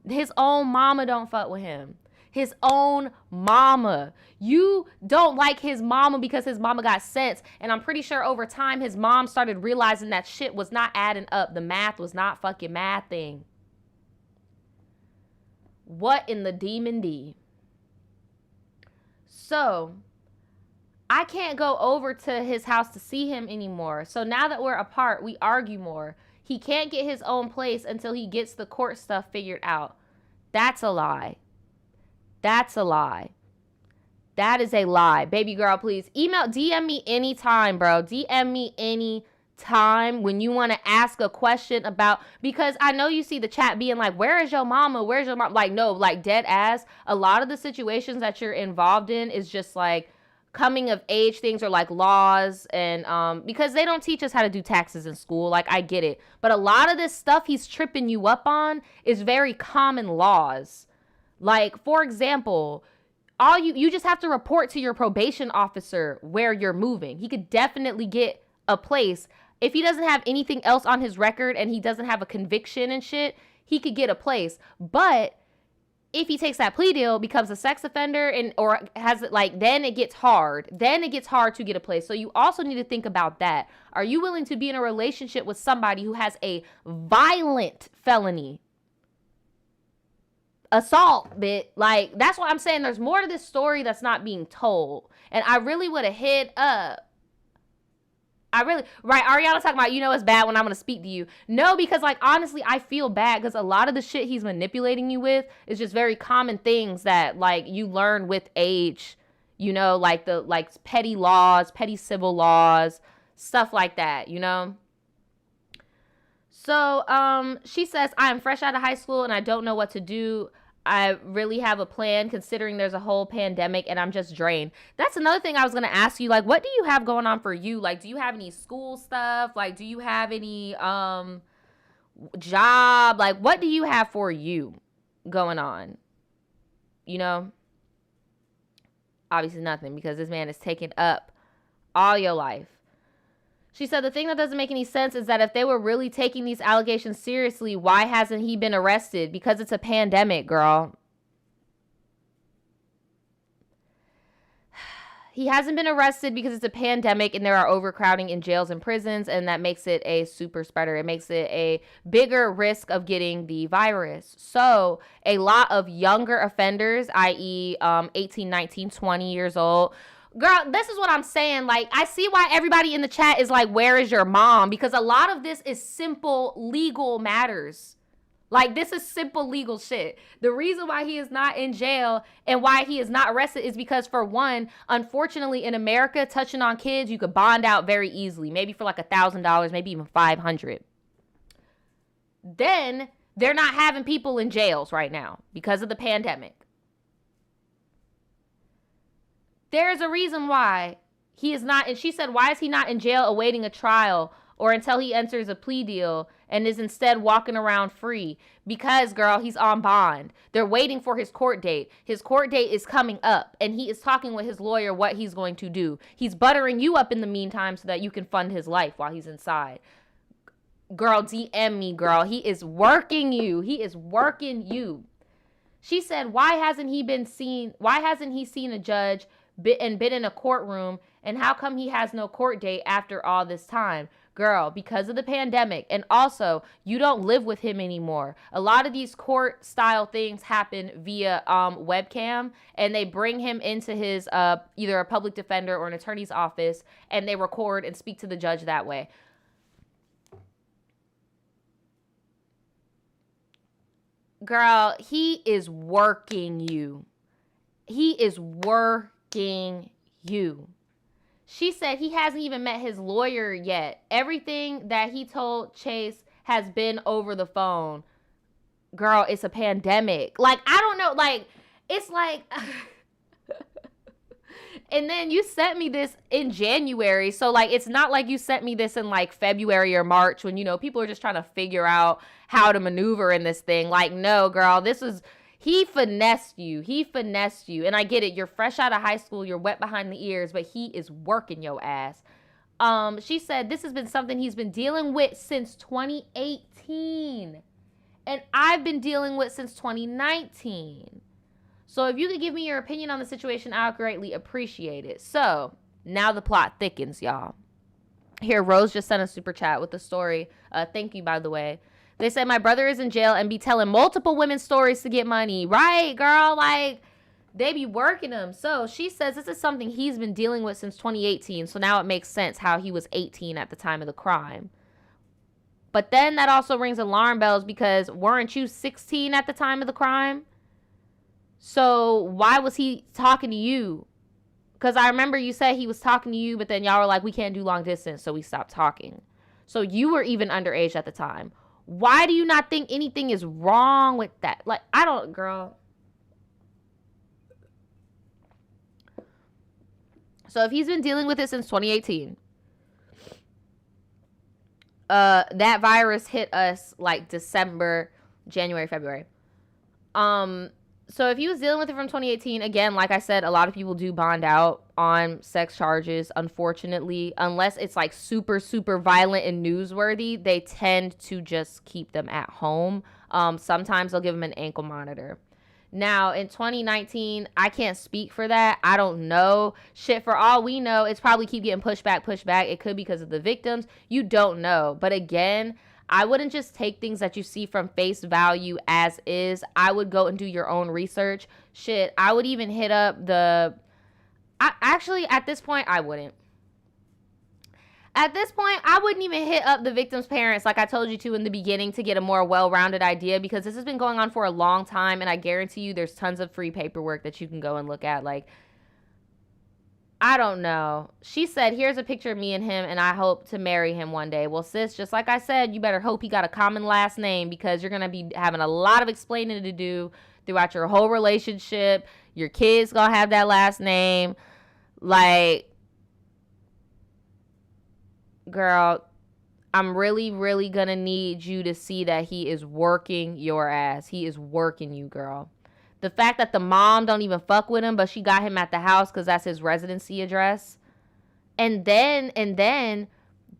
His own mama don't fuck with him. His own mama. You don't like his mama because his mama got sense. And I'm pretty sure over time his mom started realizing that shit was not adding up. The math was not fucking mathing. What in the demon D? So, I can't go over to his house to see him anymore. So now that we're apart, we argue more. He can't get his own place until he gets the court stuff figured out. That's a lie. That's a lie. That is a lie. Baby girl, please DM me anytime, bro. DM me anytime when you want to ask a question about, because I know you see the chat being like, where is your mama? Where's your mom? Like, no, like dead ass. A lot of the situations that you're involved in is just like coming of age things or like laws, and because they don't teach us how to do taxes in school. Like, I get it, but a lot of this stuff he's tripping you up on is very common laws. Like, for example, you just have to report to your probation officer where you're moving. He could definitely get a place. If he doesn't have anything else on his record and he doesn't have a conviction and shit, he could get a place. But if he takes that plea deal, becomes a sex offender, and or has it, like, then it gets hard. Then it gets hard to get a place. So you also need to think about that. Are you willing to be in a relationship with somebody who has a violent felony? Assault, bit. Like, that's what I'm saying. There's more to this story that's not being told. And I really would have hit up. Right, Ariana talking about, you know, it's bad when I'm going to speak to you. No, because, like, honestly, I feel bad because a lot of the shit he's manipulating you with is just very common things that, like, you learn with age, you know, like the, like, petty laws, petty civil laws, stuff like that, you know? So, she says, I am fresh out of high school and I don't know what to do. I really have a plan considering there's a whole pandemic and I'm just drained. That's another thing I was going to ask you. Like, what do you have going on for you? Like, do you have any school stuff? Like, do you have any job? Like, what do you have for you going on? You know? Obviously nothing, because this man is taking up all your life. She said, the thing that doesn't make any sense is that if they were really taking these allegations seriously, why hasn't he been arrested? Because it's a pandemic, girl. He hasn't been arrested because it's a pandemic and there are overcrowding in jails and prisons, and that makes it a super spreader. It makes it a bigger risk of getting the virus. So a lot of younger offenders, i.e. 18, 19, 20 years old, girl, this is what I'm saying. Like, I see why everybody in the chat is like, where is your mom? Because a lot of this is simple legal matters. Like, this is simple legal shit. The reason why he is not in jail and why he is not arrested is because, for one, unfortunately, in America, touching on kids, you could bond out very easily. Maybe for like $1,000, maybe even $500. Then they're not having people in jails right now because of the pandemic. There's a reason why he is not, and she said, why is he not in jail awaiting a trial or until he enters a plea deal and is instead walking around free? Because, girl, he's on bond. They're waiting for his court date. His court date is coming up, and he is talking with his lawyer what he's going to do. He's buttering you up in the meantime so that you can fund his life while he's inside. Girl, DM me, girl. He is working you. He is working you. She said, why hasn't he seen a judge and been in a courtroom, and how come he has no court date after all this time? Girl, because of the pandemic, and also you don't live with him anymore. A lot of these court style things happen via webcam, and they bring him into his either a public defender or an attorney's office, and they record and speak to the judge that way. Girl, he is working you. He is working you. She said he hasn't even met his lawyer yet. Everything that he told Chase has been over the phone. Girl, it's a pandemic. Like, I don't know. Like, it's like... And then you sent me this in January. So, like, it's not like you sent me this in, like, February or March when, you know, people are just trying to figure out how to maneuver in this thing. Like, no, girl, this is... He finessed you. He finessed you. And I get it. You're fresh out of high school. You're wet behind the ears. But he is working your ass. She said this has been something he's been dealing with since 2018. And I've been dealing with since 2019. So if you could give me your opinion on the situation, I'll greatly appreciate it. So now the plot thickens, y'all. Here, Rose just sent a super chat with the story. Thank you, by the way. They said, my brother is in jail and be telling multiple women's stories to get money. Right, girl? Like, they be working them. So she says this is something he's been dealing with since 2018. So now it makes sense how he was 18 at the time of the crime. But then that also rings alarm bells because weren't you 16 at the time of the crime? So why was he talking to you? Because I remember you said he was talking to you, but then y'all were like, we can't do long distance, so we stopped talking. So you were even underage at the time. Why do you not think anything is wrong with that? Like, I don't, girl. So if he's been dealing with it since 2018, that virus hit us like December, January, February. So if he was dealing with it from 2018, again, like I said, a lot of people do bond out on sex charges, unfortunately. Unless it's like super, super violent and newsworthy, they tend to just keep them at home. Sometimes they'll give them an ankle monitor. Now, in 2019, I can't speak for that. I don't know. Shit, for all we know, it's probably keep getting pushed back. It could be because of the victims. You don't know. But again, I wouldn't just take things that you see from face value as is. I would go and do your own research. Shit, I would even hit up actually, at this point, I wouldn't. At this point, I wouldn't even hit up the victim's parents like I told you to in the beginning to get a more well-rounded idea because this has been going on for a long time and I guarantee you there's tons of free paperwork that you can go and look at. Like, I don't know. She said, here's a picture of me and him, and I hope to marry him one day. Well, sis, just like I said, you better hope he got a common last name because you're going to be having a lot of explaining to do throughout your whole relationship. Your kids going to have that last name. Like, girl, I'm really, really going to need you to see that he is working your ass. He is working you, girl. The fact that the mom don't even fuck with him, but she got him at the house because that's his residency address. And then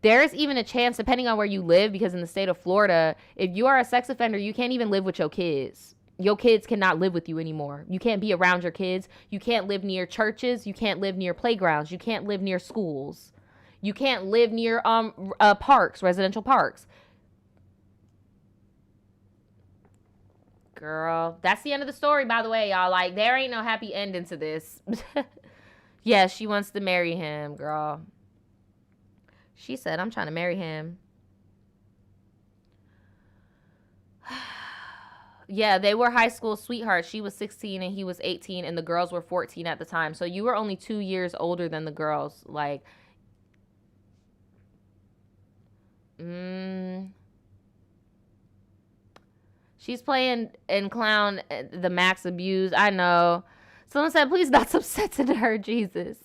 there's even a chance, depending on where you live, because in the state of Florida, if you are a sex offender, you can't even live with your kids. Your kids cannot live with you anymore. You can't be around your kids. You can't live near churches. You can't live near playgrounds. You can't live near schools. You can't live near parks, residential parks. Girl, that's the end of the story, by the way, y'all. Like, there ain't no happy ending to this. Yeah, she wants to marry him, girl. She said, I'm trying to marry him. Yeah, they were high school sweethearts. She was 16 and he was 18, and the girls were 14 at the time. So you were only 2 years older than the girls. Like, she's playing in clown the max abuse. I know. Someone said, please not upset to her, Jesus.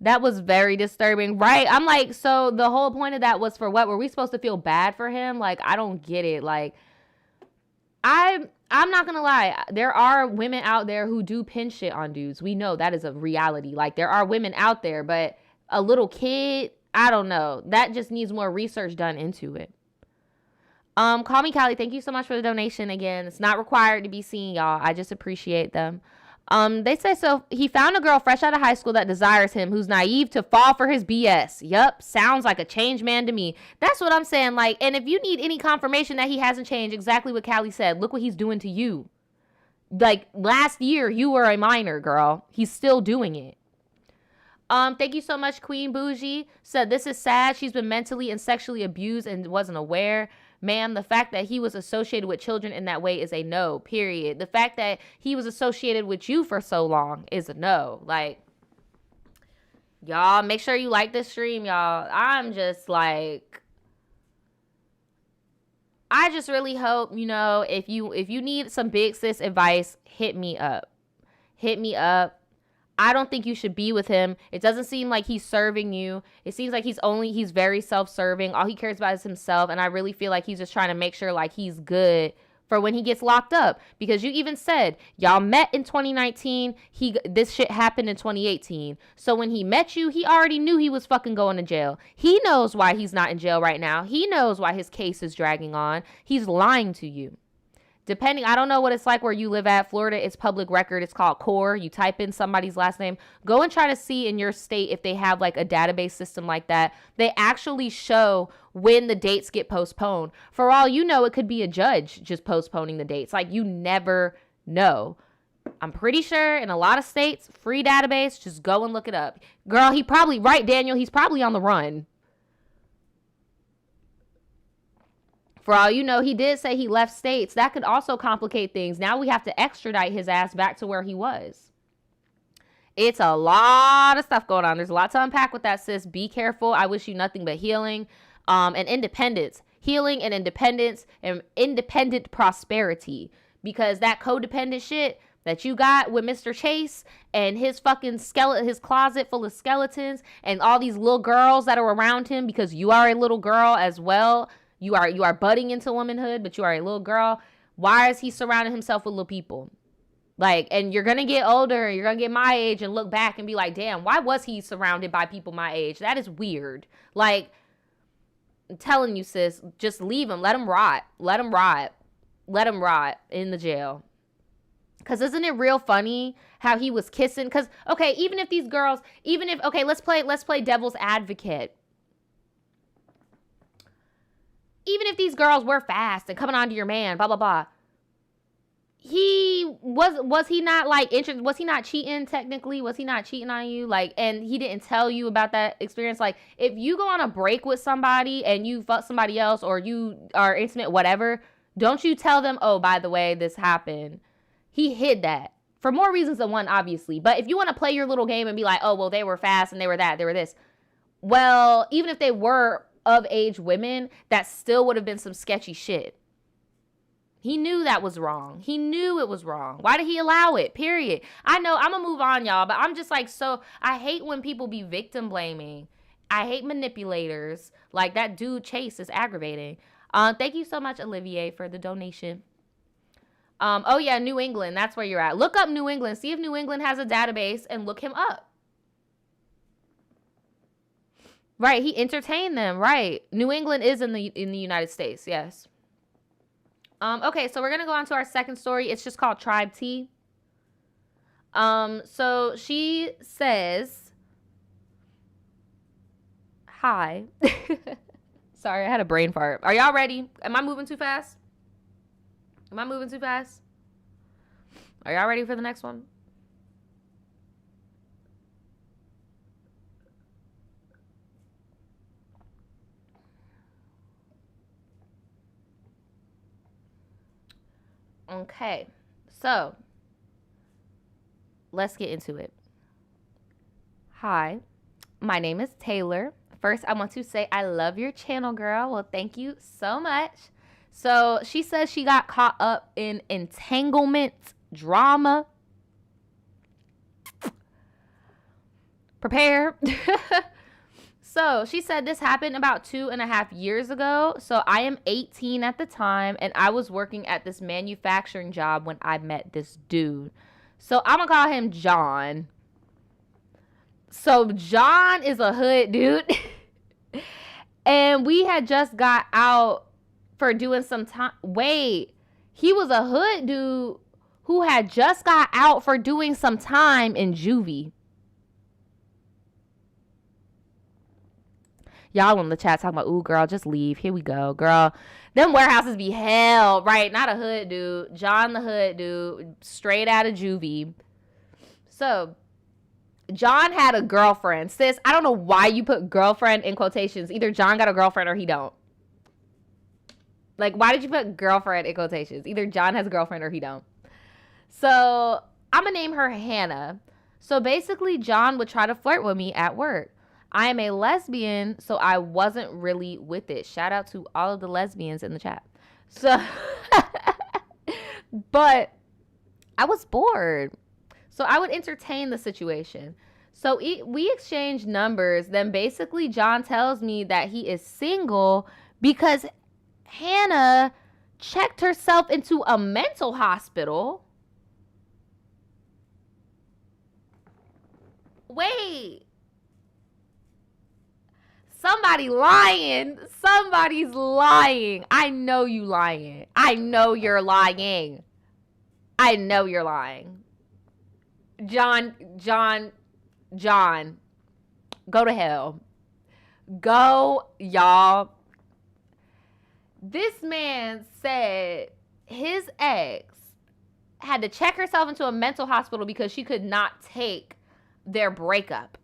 That was very disturbing. Right? I'm like, so the whole point of that was for what? Were we supposed to feel bad for him? Like, I don't get it. Like, I'm not going to lie. There are women out there who do pin shit on dudes. We know that is a reality. Like, there are women out there, but a little kid, I don't know. That just needs more research done into it. Call me Callie. Thank you so much for the donation again. It's not required to be seen, y'all. I just appreciate them. They say, so he found a girl fresh out of high school that desires him, who's naive to fall for his BS. Yup. Sounds like a changed man to me. That's what I'm saying. Like, and if you need any confirmation that he hasn't changed, exactly what Callie said, look what he's doing to you. Like, last year, you were a minor, girl. He's still doing it. Thank you so much, Queen Bougie. Said, this is sad. She's been mentally and sexually abused and wasn't aware. Ma'am, the fact that he was associated with children in that way is a no, period. The fact that he was associated with you for so long is a no. Like, y'all, make sure you like this stream, y'all. I'm just like, I just really hope, you know, if you need some big sis advice, hit me up. Hit me up. I don't think you should be with him. It doesn't seem like he's serving you. It seems like he's very self-serving. All he cares about is himself. And I really feel like he's just trying to make sure like he's good for when he gets locked up. Because you even said y'all met in 2019. This shit happened in 2018. So when he met you, he already knew he was fucking going to jail. He knows why he's not in jail right now. He knows why his case is dragging on. He's lying to you. Depending, I don't know what it's like where you live at. Florida, it's public record. It's called CORE. You type in somebody's last name. Go and try to see in your state if they have like a database system like that. They actually show when the dates get postponed. For all you know, it could be a judge just postponing the dates. Like, you never know. I'm pretty sure in a lot of states, free database, just go and look it up. Girl, right, Daniel, he's probably on the run. For all you know, he did say he left states. That could also complicate things. Now we have to extradite his ass back to where he was. It's a lot of stuff going on. There's a lot to unpack with that, sis. Be careful. I wish you nothing but healing and independence. Healing and independence and independent prosperity. Because that codependent shit that you got with Mr. Chase and his fucking his closet full of skeletons and all these little girls that are around him because you are a little girl as well. You are budding into womanhood, but you are a little girl. Why is he surrounding himself with little people? Like, and you're going to get older, you're going to get my age and look back and be like, damn, why was he surrounded by people my age? That is weird. Like, I'm telling you, sis, just leave him. Let him rot. Let him rot. Let him rot in the jail. Because isn't it real funny how he was kissing? Because, okay, let's play devil's advocate. Even if these girls were fast and coming on to your man, blah, blah, blah. Was he not like interested? Was he not cheating technically? Was he not cheating on you? Like, and he didn't tell you about that experience? Like, if you go on a break with somebody and you fuck somebody else or you are intimate, whatever, don't you tell them, oh, by the way, this happened. He hid that for more reasons than one, obviously. But if you want to play your little game and be like, oh, well, they were fast and they were that, they were this. Well, even if they were of age women, that still would have been some sketchy shit. He knew that was wrong. He knew it was wrong. Why did he allow it? Period. I know I'm gonna move on, y'all, but I'm just like, so I hate when people be victim blaming. I hate manipulators. Like that dude Chase is aggravating. Thank you so much, Olivier, for the donation. Oh yeah, New England. That's where you're at. Look up New England. See if New England has a database and look him up. Right, he entertained them. Right, New England is in the United States. Yes. Okay, so we're gonna go on to our second story. It's just called TRIBETEA. So she says, "Hi." Sorry, I had a brain fart. Are y'all ready? Am I moving too fast? Am I moving too fast? Are y'all ready for the next one? Okay, so let's get into it. Hi, my name is Taylor. First, I want to say I love your channel, girl. Well, thank you so much. So she says she got caught up in entanglement drama. Prepare. So she said this happened about 2.5 years ago. So I am 18 at the time, and I was working at this manufacturing job when I met this dude. So I'm going to call him John. So John is a hood dude. And we had just got out for doing some time. Wait, he was a hood dude who had just got out for doing some time in juvie. Y'all in the chat talking about, ooh, girl, just leave. Here we go, girl. Them warehouses be hell, right? Not a hood dude. John the hood dude, straight out of juvie. So, John had a girlfriend. Sis, I don't know why you put girlfriend in quotations. Either John got a girlfriend or he don't. Like, why did you put girlfriend in quotations? Either John has a girlfriend or he don't. So I'm going to name her Hannah. So basically, John would try to flirt with me at work. I am a lesbian, so I wasn't really with it. Shout out to all of the lesbians in the chat. So, but I was bored. So I would entertain the situation. So we exchanged numbers. Then basically, John tells me that he is single because Hannah checked herself into a mental hospital. Wait. Somebody lying. Somebody's lying. I know you lying. I know you're lying. I know you're lying. John. Go to hell. Go, y'all. This man said his ex had to check herself into a mental hospital because she could not take their breakup.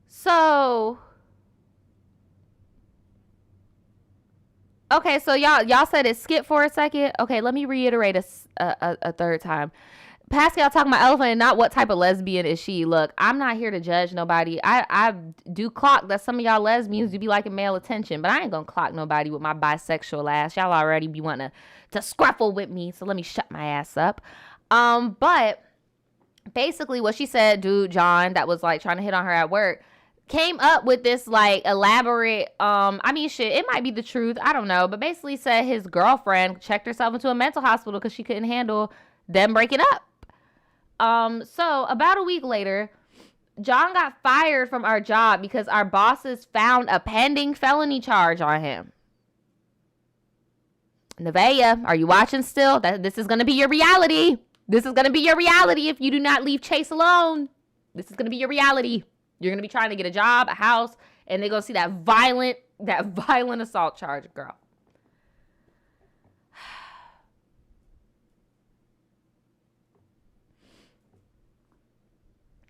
So, okay, so y'all said it skipped for a second. Okay, let me reiterate a third time. Pascal talking about elephant and not what type of lesbian is she. Look, I'm not here to judge nobody. I do clock that some of y'all lesbians do be liking male attention, but I ain't gonna clock nobody with my bisexual ass. Y'all already be wanting to scruffle with me, so let me shut my ass up. But basically what she said, dude, John, that was like trying to hit on her at work, came up with this like elaborate, I mean, shit, it might be the truth, I don't know, but basically said his girlfriend checked herself into a mental hospital because she couldn't handle them breaking up. So about a week later, John got fired from our job because our bosses found a pending felony charge on him. Nevaeh, are you watching still? This is going to be your reality. This is going to be your reality if you do not leave Chase alone. This is going to be your reality. You're going to be trying to get a job, a house, and they're going to see that violent assault charge, girl.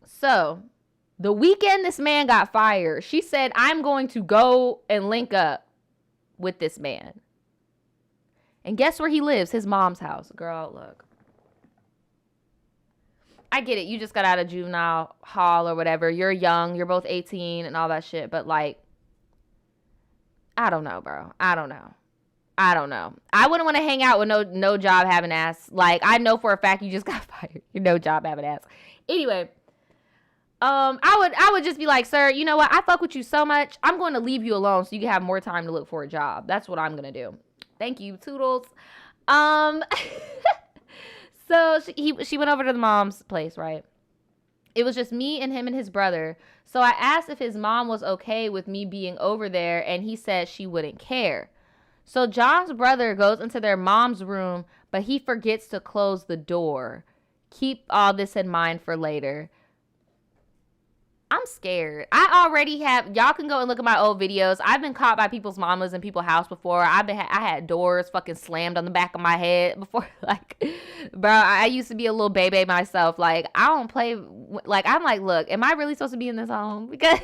So, the weekend this man got fired, she said, I'm going to go and link up with this man. And guess where he lives? His mom's house. Girl, look. I get it. You just got out of juvenile hall or whatever. You're young. You're both 18 and all that shit. But, like, I don't know, bro. I don't know. I wouldn't want to hang out with no job having ass. Like, I know for a fact you just got fired. You're no job having ass. Anyway. I would just be like, sir, you know what? I fuck with you so much. I'm going to leave you alone so you can have more time to look for a job. That's what I'm going to do. Thank you, Toodles. So she went over to the mom's place, right? It was just me and him and his brother. So I asked if his mom was okay with me being over there, and he said she wouldn't care. So John's brother goes into their mom's room, but he forgets to close the door. Keep all this in mind for later. I'm scared. I already have, y'all can go and look at my old videos. I've been caught by people's mamas in people's house before. I had doors fucking slammed on the back of my head before. Like, bro, I used to be a little baby myself. Like, I don't play, like, I'm like, look, am I really supposed to be in this home? Because,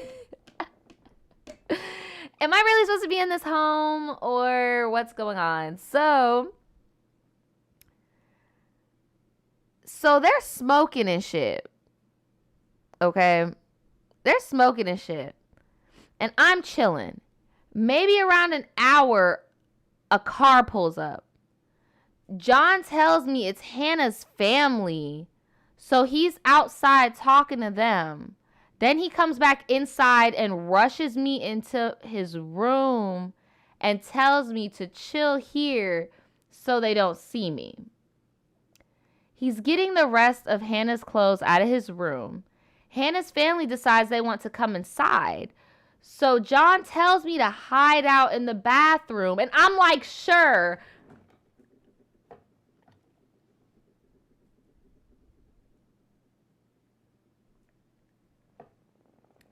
am I really supposed to be in this home or what's going on? So they're smoking and shit. Okay. They're smoking and shit. And I'm chilling. Maybe around an hour, a car pulls up. John tells me it's Hannah's family. So he's outside talking to them. Then he comes back inside and rushes me into his room and tells me to chill here so they don't see me. He's getting the rest of Hannah's clothes out of his room. Hannah's family decides they want to come inside. So John tells me to hide out in the bathroom. And I'm like, sure.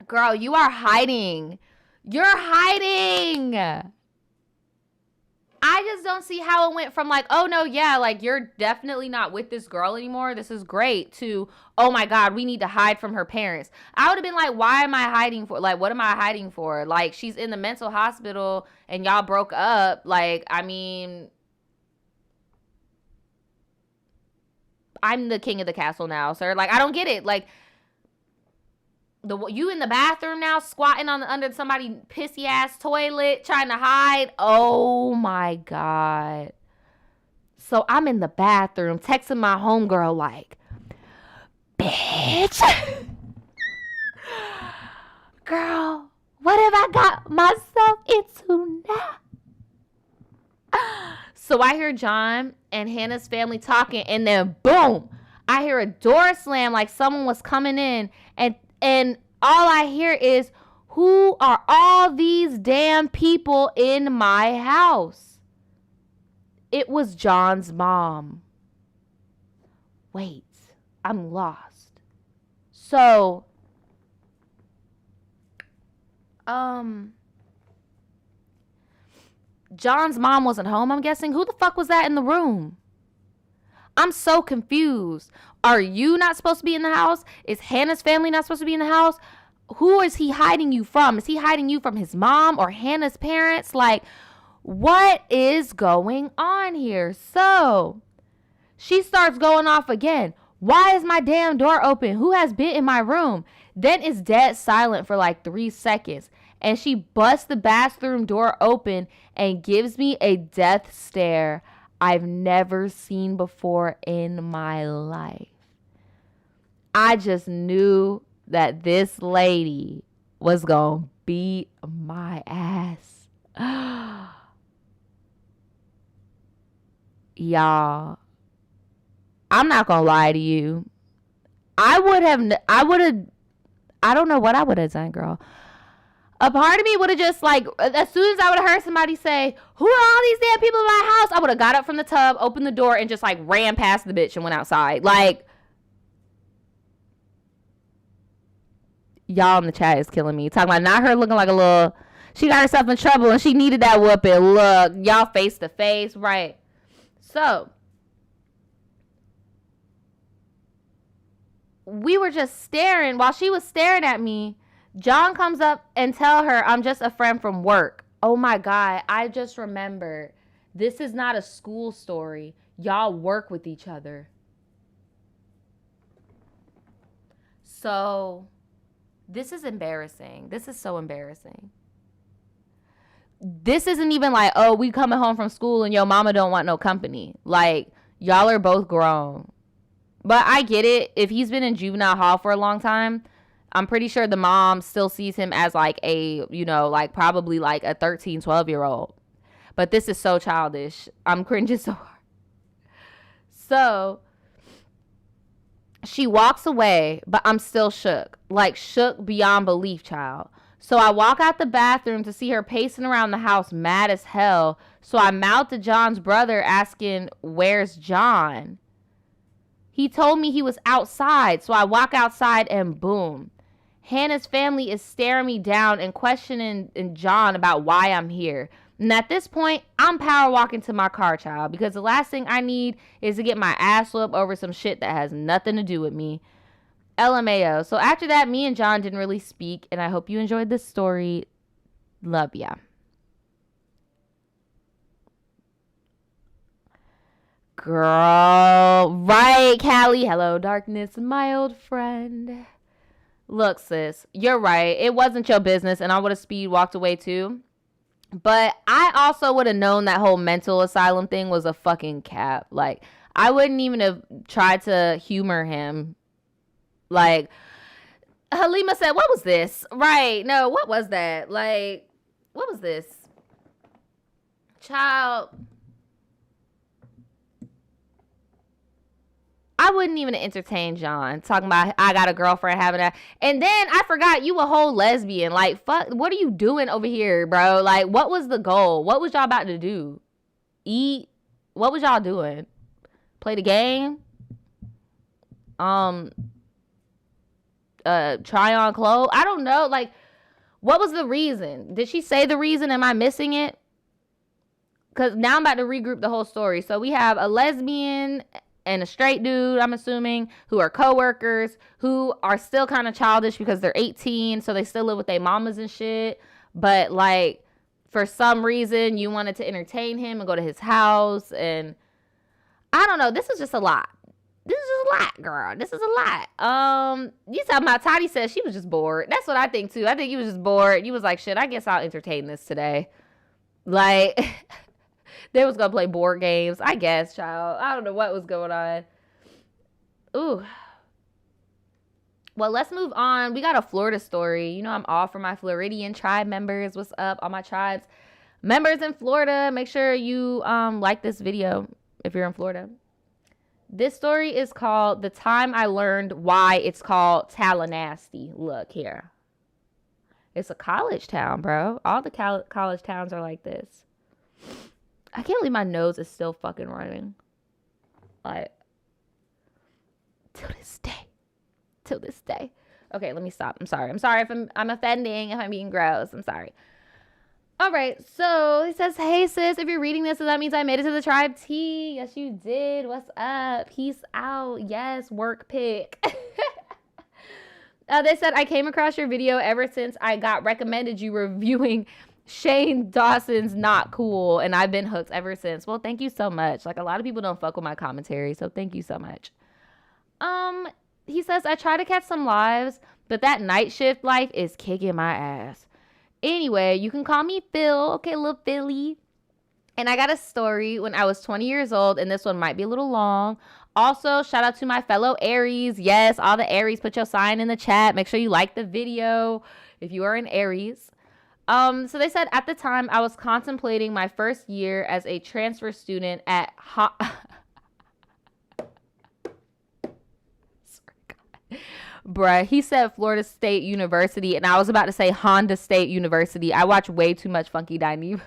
Girl, you are hiding. You're hiding. I just don't see how it went from like, oh no, yeah, like you're definitely not with this girl anymore. This is great to, oh my God, we need to hide from her parents. I would have been like, why am I hiding for? Like, what am I hiding for? Like, she's in the mental hospital and y'all broke up. Like, I mean, I'm the king of the castle now, sir. Like, I don't get it. Like, you in the bathroom now, squatting under somebody pissy ass toilet, trying to hide. Oh my God. So I'm in the bathroom texting my homegirl like, bitch. Girl, what have I got myself into now? So I hear John and Hannah's family talking, and then boom, I hear a door slam like someone was coming in, and all I hear is, who are all these damn people in my house? It was John's mom. Wait, I'm lost. So, John's mom wasn't home, I'm guessing. Who the fuck was that in the room? I'm so confused. Are you not supposed to be in the house? Is Hannah's family not supposed to be in the house? Who is he hiding you from? Is he hiding you from his mom or Hannah's parents? Like, what is going on here? So, she starts going off again. Why is my damn door open? Who has been in my room? Then it's dead silent for like 3 seconds. And she busts the bathroom door open and gives me a death stare I've never seen before in my life. I just knew that this lady was gonna beat my ass. Y'all, I'm not gonna lie to you. I don't know what I would have done, girl. A part of me would have just like, as soon as I would have heard somebody say, who are all these damn people in my house? I would have got up from the tub, opened the door, and just like ran past the bitch and went outside. Like, y'all in the chat is killing me. Talking about not her looking like a little, she got herself in trouble and she needed that whooping. Look, y'all face to face, right? So, we were just staring. While she was staring at me, John comes up and tell her, I'm just a friend from work. Oh my God, I just remembered. This is not a school story. Y'all work with each other. So, this is embarrassing. This is so embarrassing. This isn't even like, oh, we coming home from school and your mama don't want no company. Like, y'all are both grown. But I get it. If he's been in juvenile hall for a long time, I'm pretty sure the mom still sees him as like a, you know, like probably like a 13, 12-year-old. But this is so childish. I'm cringing so hard. So, she walks away, but I'm still shook. Like shook beyond belief, child. So I walk out the bathroom to see her pacing around the house mad as hell. So I mouth to John's brother asking, where's John? He told me he was outside. So I walk outside and boom. Hannah's family is staring me down and questioning John about why I'm here. And at this point, I'm power walking to my car, child, because the last thing I need is to get my ass whooped over some shit that has nothing to do with me. LMAO. So after that, me and John didn't really speak, and I hope you enjoyed this story. Love ya. Girl. Right, Callie. Hello, darkness, my old friend. Look, sis, you're right. It wasn't your business, and I would have speed walked away too. But I also would have known that whole mental asylum thing was a fucking cap. Like, I wouldn't even have tried to humor him. Like, Halima said, what was this? Right. No, what was that? Like, what was this? Child. I wouldn't even entertain John talking about I got a girlfriend having that. And then I forgot you a whole lesbian. Like, fuck, what are you doing over here, bro? Like, what was the goal? What was y'all about to do? Eat? What was y'all doing? Play the game? Try on clothes? I don't know. Like, what was the reason? Did she say the reason? Am I missing it? because now I'm about to regroup the whole story. So we have a lesbian and a straight dude, I'm assuming, who are co-workers, who are still kind of childish because they're 18, so they still live with their mamas and shit. But like, for some reason, you wanted to entertain him and go to his house, and I don't know. This is just a lot. This is just a lot, girl. This is a lot. You talking about Toddy said she was just bored. That's what I think too. I think he was just bored. He was like, shit, I guess I'll entertain this today. Like, they was gonna play board games, I guess, child. I don't know what was going on. Ooh. Well, let's move on. We got a Florida story. You know, I'm all for my Floridian tribe members. What's up, all my tribes members in Florida? Make sure you like this video if you're in Florida. This story is called "The Time I Learned Why It's Called Tallahassee." Look here. It's a college town, bro. All the college towns are like this. I can't believe my nose is still fucking running. Like, till this day. Till this day. Okay, let me stop. I'm sorry. I'm sorry if I'm offending, if I'm being gross. I'm sorry. All right, so he says, hey, sis, if you're reading this, so that means I made it to the tribe T. Yes, you did. What's up? Peace out. Yes, work pick. They said, I came across your video ever since I got recommended you reviewing Shane Dawson's Not Cool, and I've been hooked ever since. Well, thank you so much. Like, a lot of people don't fuck with my commentary, so thank you so much. He says, I try to catch some lives, but that night shift life is kicking my ass. Anyway, you can call me Phil. Okay, little Philly. And I got a story when I was 20 years old, and this one might be a little long. Also, shout out to my fellow Aries. Yes, all the Aries, put your sign in the chat. Make sure you like the video if you are an Aries. So they said, at the time, I was contemplating my first year as a transfer student at Bruh, he said Florida State University, and I was about to say Honda State University. I watch way too much Funky Diney.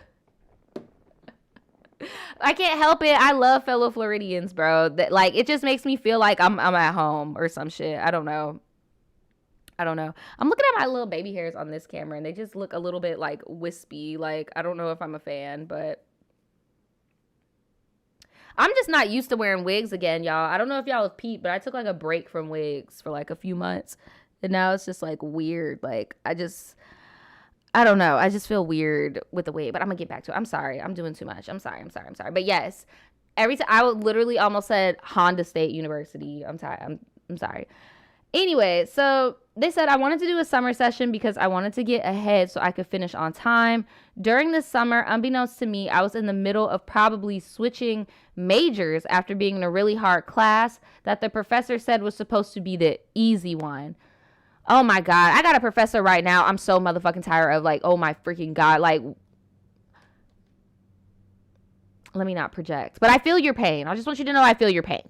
I can't help it. I love fellow Floridians, bro. That, like, it just makes me feel like I'm at home or some shit. I don't know. I'm looking at my little baby hairs on this camera, and they just look a little bit, like, wispy. Like, I don't know if I'm a fan, but I'm just not used to wearing wigs again, y'all. I don't know if y'all have peeped, but I took, like, a break from wigs for, like, a few months. And now it's just, like, weird. Like, I don't know. I just feel weird with the wig. But I'm going to get back to it. I'm sorry. I'm doing too much. I'm sorry. But, yes, every time I would literally almost said Honda State University. I'm sorry. Anyway, so they said I wanted to do a summer session because I wanted to get ahead so I could finish on time. During the summer, unbeknownst to me, I was in the middle of probably switching majors after being in a really hard class that the professor said was supposed to be the easy one. Oh my God. I got a professor right now. I'm so motherfucking tired of, like, oh my freaking God. Like, let me not project. But I feel your pain. I just want you to know I feel your pain.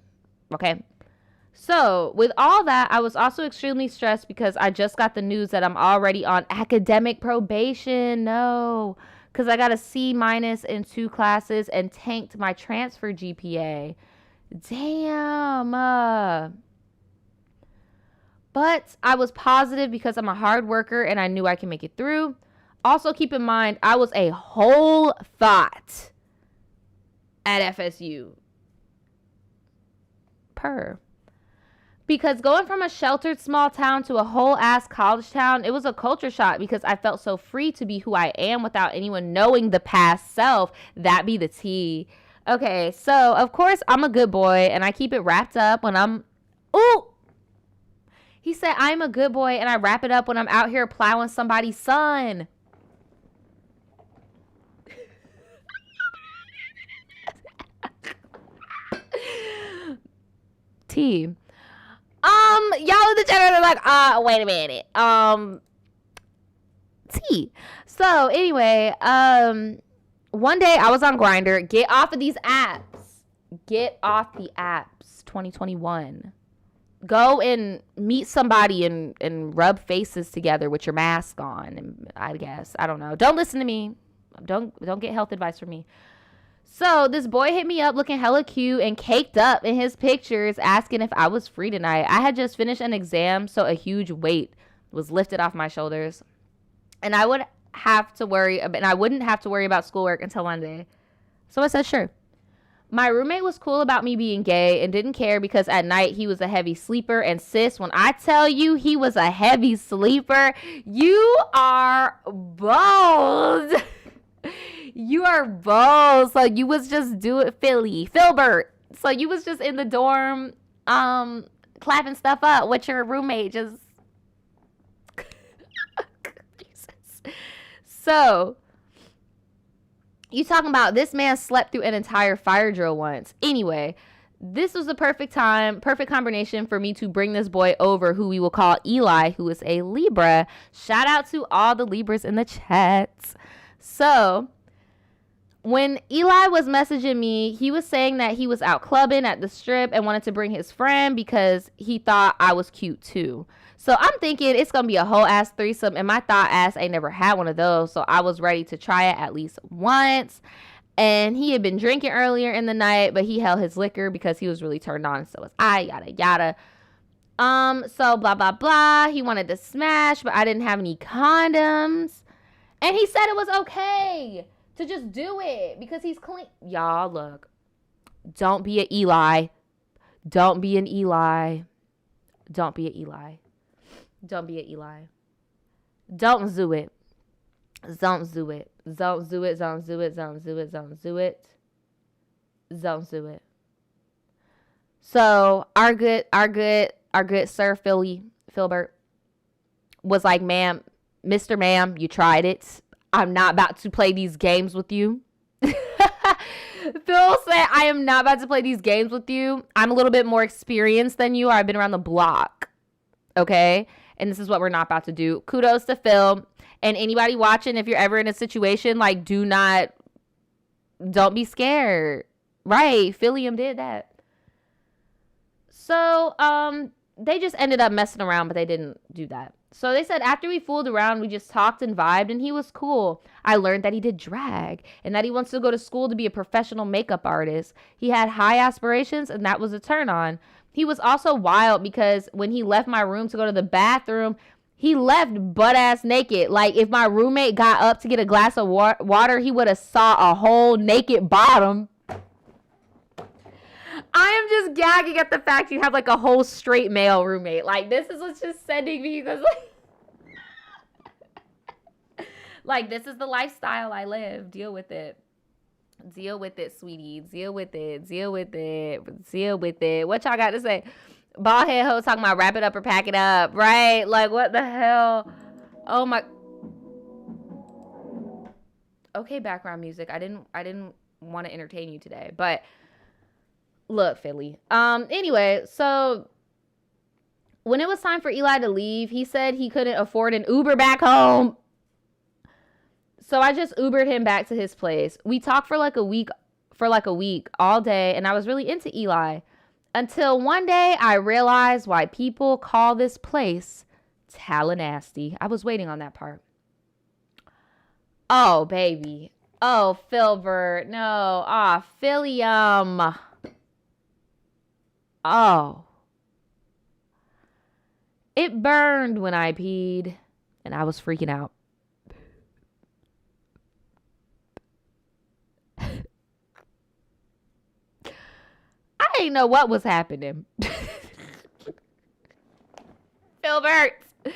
Okay? So, with all that, I was also extremely stressed because I just got the news that I'm already on academic probation. No, because I got a C- in 2 classes and tanked my transfer GPA. Damn. But I was positive because I'm a hard worker and I knew I can make it through. Also, keep in mind, I was a whole thought at FSU. Purr. Because going from a sheltered small town to a whole-ass college town, it was a culture shock because I felt so free to be who I am without anyone knowing the past self. That be the tea. Okay, so, of course, I'm a good boy, and I keep it wrapped up when I'm... Ooh! He said, I'm a good boy, and I wrap it up when I'm out here plowing somebody's son. Tea. Y'all in the chat are like, wait a minute. T. So anyway, one day I was on Grindr. Get off of these apps. Get off the apps. 2021. Go and meet somebody and rub faces together with your mask on. And I guess, I don't know. Don't listen to me. Don't get health advice from me. So this boy hit me up looking hella cute and caked up in his pictures asking if I was free tonight. I had just finished an exam, so a huge weight was lifted off my shoulders. And I wouldn't have to worry about schoolwork until Monday. So I said, sure. My roommate was cool about me being gay and didn't care because at night he was a heavy sleeper. And sis, when I tell you he was a heavy sleeper, you are bold. You are bold. So you was just doing Filbert. So you was just in the dorm clapping stuff up with your roommate just. Jesus. So you talking about this man slept through an entire fire drill once. Anyway, this was the perfect combination for me to bring this boy over, who we will call Eli, who is a Libra. Shout out to all the Libras in the chat. So when Eli was messaging me, he was saying that he was out clubbing at the strip and wanted to bring his friend because he thought I was cute too. So I'm thinking it's going to be a whole ass threesome, and my thought ass ain't never had one of those. So I was ready to try it at least once. And he had been drinking earlier in the night, but he held his liquor because he was really turned on. So was I, yada, yada. So blah, blah, blah. He wanted to smash, but I didn't have any condoms. And he said it was okay to just do it because he's clean. Y'all, look. Don't be an Eli. Don't be an Eli. Don't be an Eli. Don't be an Eli. Don't do it. Don't do it. Don't do it. Don't do it. Don't do it. Don't do it. Don't do it. So our good Sir Filbert was like, ma'am, Mr. Ma'am, you tried it. I'm not about to play these games with you. Phil said, I am not about to play these games with you. I'm a little bit more experienced than you are. I've been around the block. Okay? And this is what we're not about to do. Kudos to Phil. And anybody watching, if you're ever in a situation, like, don't be scared. Right. Phillium did that. So, they just ended up messing around, but they didn't do that. So they said after we fooled around, we just talked and vibed, and he was cool. I learned that he did drag and that he wants to go to school to be a professional makeup artist. He had high aspirations, and that was a turn on. He was also wild because when he left my room to go to the bathroom, he left butt-ass naked. Like, if my roommate got up to get a glass of water, he would have saw a whole naked bottom. I am just gagging at the fact you have, like, a whole straight male roommate. Like, this is what's just sending me because, like, this is the lifestyle I live. Deal with it. Deal with it, sweetie. Deal with it. Deal with it. Deal with it. What y'all got to say? Bald head ho talking about wrap it up or pack it up, right? Like, what the hell? Oh my. Okay, background music. I didn't want to entertain you today, but look, Philly. Anyway, so when it was time for Eli to leave, he said he couldn't afford an Uber back home. So I just Ubered him back to his place. We talked for like a week all day, and I was really into Eli. Until one day I realized why people call this place Tallahassee. I was waiting on that part. Oh, baby. Oh, Filbert. No. Ah, Phillium. Oh. It burned when I peed, and I was freaking out. I didn't know what was happening. Filbert. I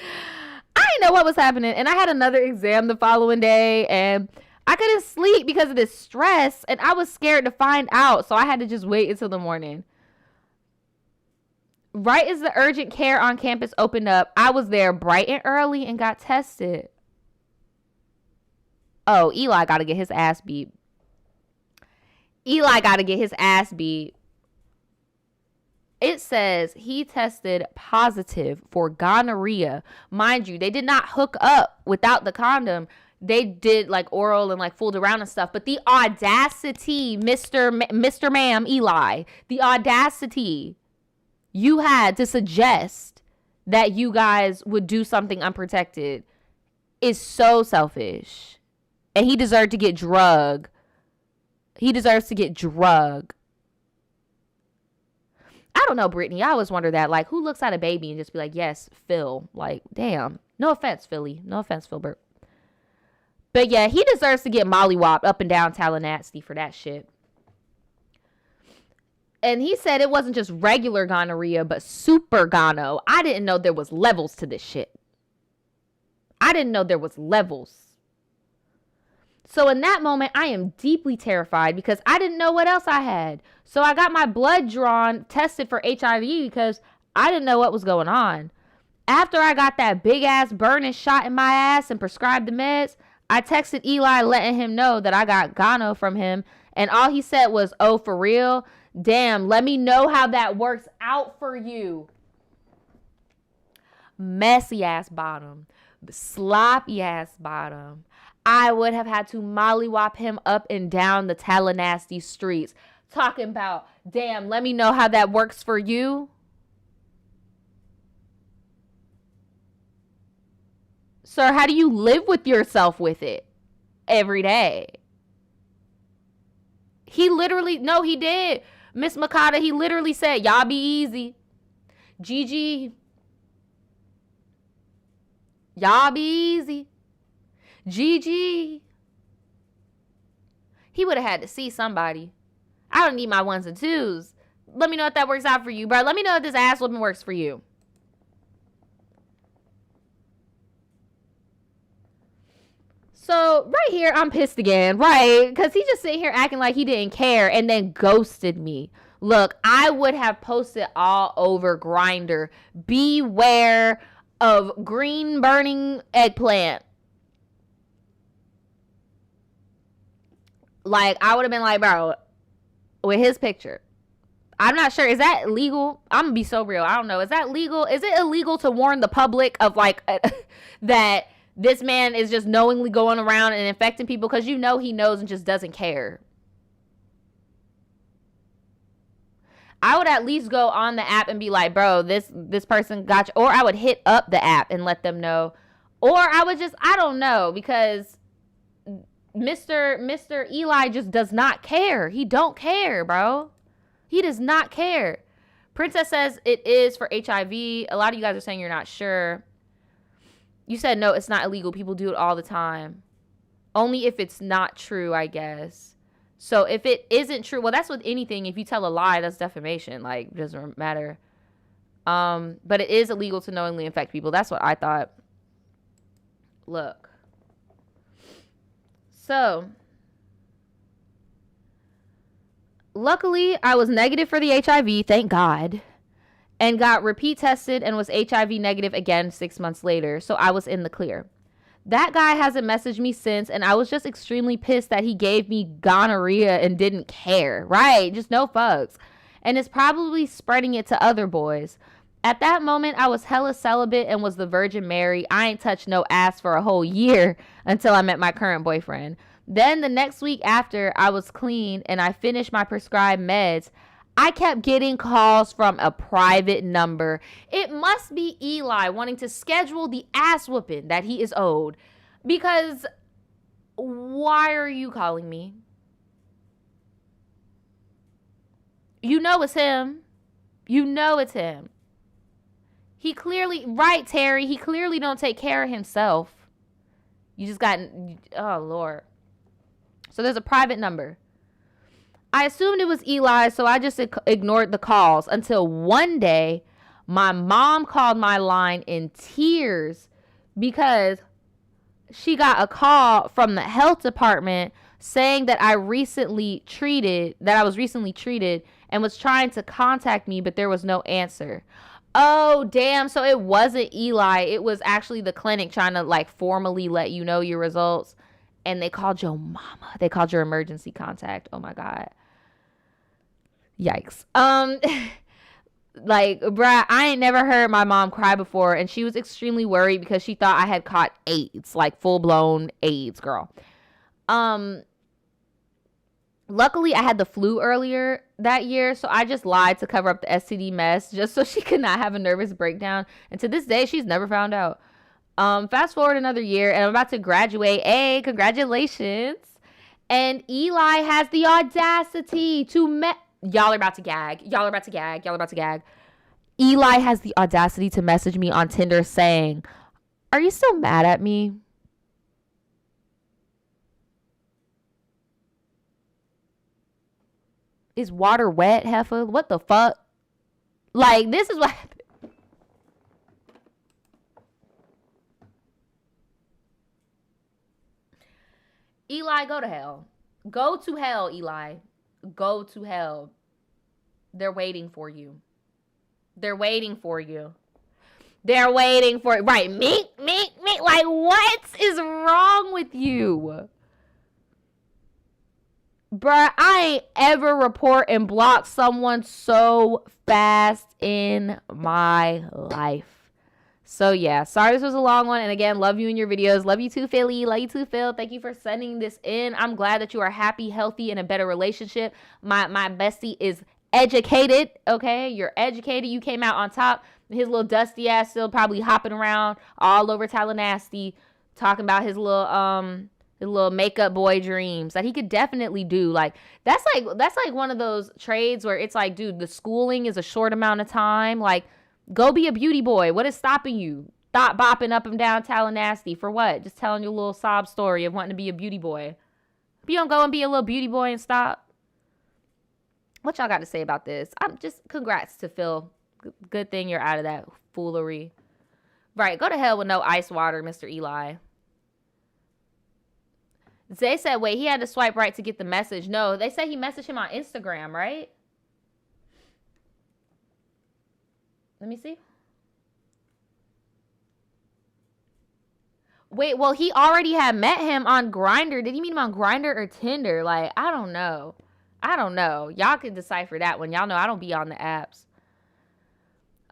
didn't know what was happening. And I had another exam the following day, and I couldn't sleep because of this stress, and I was scared to find out, so I had to just wait until the morning. Right as the urgent care on campus opened up, I was there bright and early and got tested. Oh, Eli got to get his ass beat. Eli got to get his ass beat. It says he tested positive for gonorrhea. Mind you, they did not hook up without the condom. They did like oral and like fooled around and stuff. But the audacity, Mr. Ma'am, Eli, the audacity you had to suggest that you guys would do something unprotected is so selfish. And he deserved to get drug. He deserves to get drug. I don't know, Brittany. I always wonder that. Like, who looks at a baby and just be like, yes, Phil. Like, damn. No offense, Philly. No offense, Filbert. But yeah, he deserves to get mollywopped up and down Tallahassee for that shit. And he said it wasn't just regular gonorrhea, but super gono. I didn't know there was levels to this shit. I didn't know there was levels. So in that moment, I am deeply terrified because I didn't know what else I had. So I got my blood drawn, tested for HIV because I didn't know what was going on. After I got that big ass burning shot in my ass and prescribed the meds, I texted Eli letting him know that I got gono from him. And all he said was, "Oh, for real? Damn, let me know how that works out for you." Messy ass bottom. Sloppy ass bottom. I would have had to mollywop him up and down the Tallahassee streets. Talking about, damn, let me know how that works for you. Sir, how do you live with yourself with it every day? He literally, no, he did. Miss Makata, he literally said, y'all be easy. Gigi, y'all be easy. Gigi. He would have had to see somebody. I don't need my ones and twos. Let me know if that works out for you, bro. Let me know if this ass whooping works for you. So right here, I'm pissed again, right? Because he just sitting here acting like he didn't care and then ghosted me. Look, I would have posted all over Grindr. Beware of green burning eggplant. Like, I would have been like, bro, with his picture. I'm not sure. Is that legal? I'm going to be so real. I don't know. Is that legal? Is it illegal to warn the public of, like, that this man is just knowingly going around and infecting people? Because you know he knows and just doesn't care. I would at least go on the app and be like, bro, this person got you. Or I would hit up the app and let them know. Or I would just, I don't know, because Mr. Eli just does not care. He don't care, bro. He does not care. Princess says it is for HIV. A lot of you guys are saying you're not sure. You said no, it's not illegal. People do it all the time. Only if it's not true, I guess. So if it isn't true, well, that's with anything. If you tell a lie, that's defamation. Like, it doesn't matter. But it is illegal to knowingly infect people. That's what I thought. Look. So, luckily, I was negative for the HIV, thank God, and got repeat tested and was HIV negative again 6 months later, so I was in the clear. That guy hasn't messaged me since, and I was just extremely pissed that he gave me gonorrhea and didn't care, right? Just no fucks. And is probably spreading it to other boys. At that moment, I was hella celibate and was the Virgin Mary. I ain't touched no ass for a whole year until I met my current boyfriend. Then the next week after I was clean and I finished my prescribed meds, I kept getting calls from a private number. It must be Eli wanting to schedule the ass whooping that he is owed. Because why are you calling me? You know it's him. You know it's him. He clearly, right, Terry, he clearly don't take care of himself. You just got, oh, Lord. So there's a private number. I assumed it was Eli, so I just ignored the calls until one day my mom called my line in tears because she got a call from the health department saying that I was recently treated and was trying to contact me, but there was no answer. Oh, damn. So it wasn't Eli. It was actually the clinic trying to, like, formally let you know your results. And they called your mama. They called your emergency contact. Oh, my God. Yikes. Like, bruh, I ain't never heard my mom cry before. And she was extremely worried because she thought I had caught AIDS. Like, full-blown AIDS, girl. Luckily, I had the flu earlier that year, so I just lied to cover up the STD mess just so she could not have a nervous breakdown. And to this day, she's never found out. Fast forward another year, and I'm about to graduate. Hey, congratulations. And Eli has the audacity to... Y'all are about to gag. Y'all are about to gag. Y'all are about to gag. Eli has the audacity to message me on Tinder saying, "Are you still mad at me?" Is water wet, heifer? What the fuck? Like, this is what happened. Eli, go to hell. Go to hell, Eli. Go to hell. They're waiting for you. They're waiting for you. They're waiting for it. Right. Meek. Like, what is wrong with you? Bruh, I ain't ever report and block someone so fast in my life. So, yeah. Sorry this was a long one. And again, love you in your videos. Love you too, Philly. Love you too, Phil. Thank you for sending this in. I'm glad that you are happy, healthy, in a better relationship. My bestie is educated, okay? You're educated. You came out on top. His little dusty ass still probably hopping around all over Tallahassee, talking about his little makeup boy dreams that he could definitely do. Like that's like one of those trades where it's like, dude, the schooling is a short amount of time. Like, go be a beauty boy. What is stopping you? Stop bopping up and down Tallahassee for what? Just telling your little sob story of wanting to be a beauty boy. If you don't go and be a little beauty boy and stop. What y'all got to say about this? I'm just congrats to Phil. Good thing you're out of that foolery. Right, go to hell with no ice water, Mr. Eli. They said, wait, he had to swipe right to get the message. No, they said he messaged him on Instagram, right? Let me see. Wait, well, he already had met him on Grindr. Did he meet him on Grindr or Tinder? Like, I don't know. Y'all can decipher that one. Y'all know I don't be on the apps.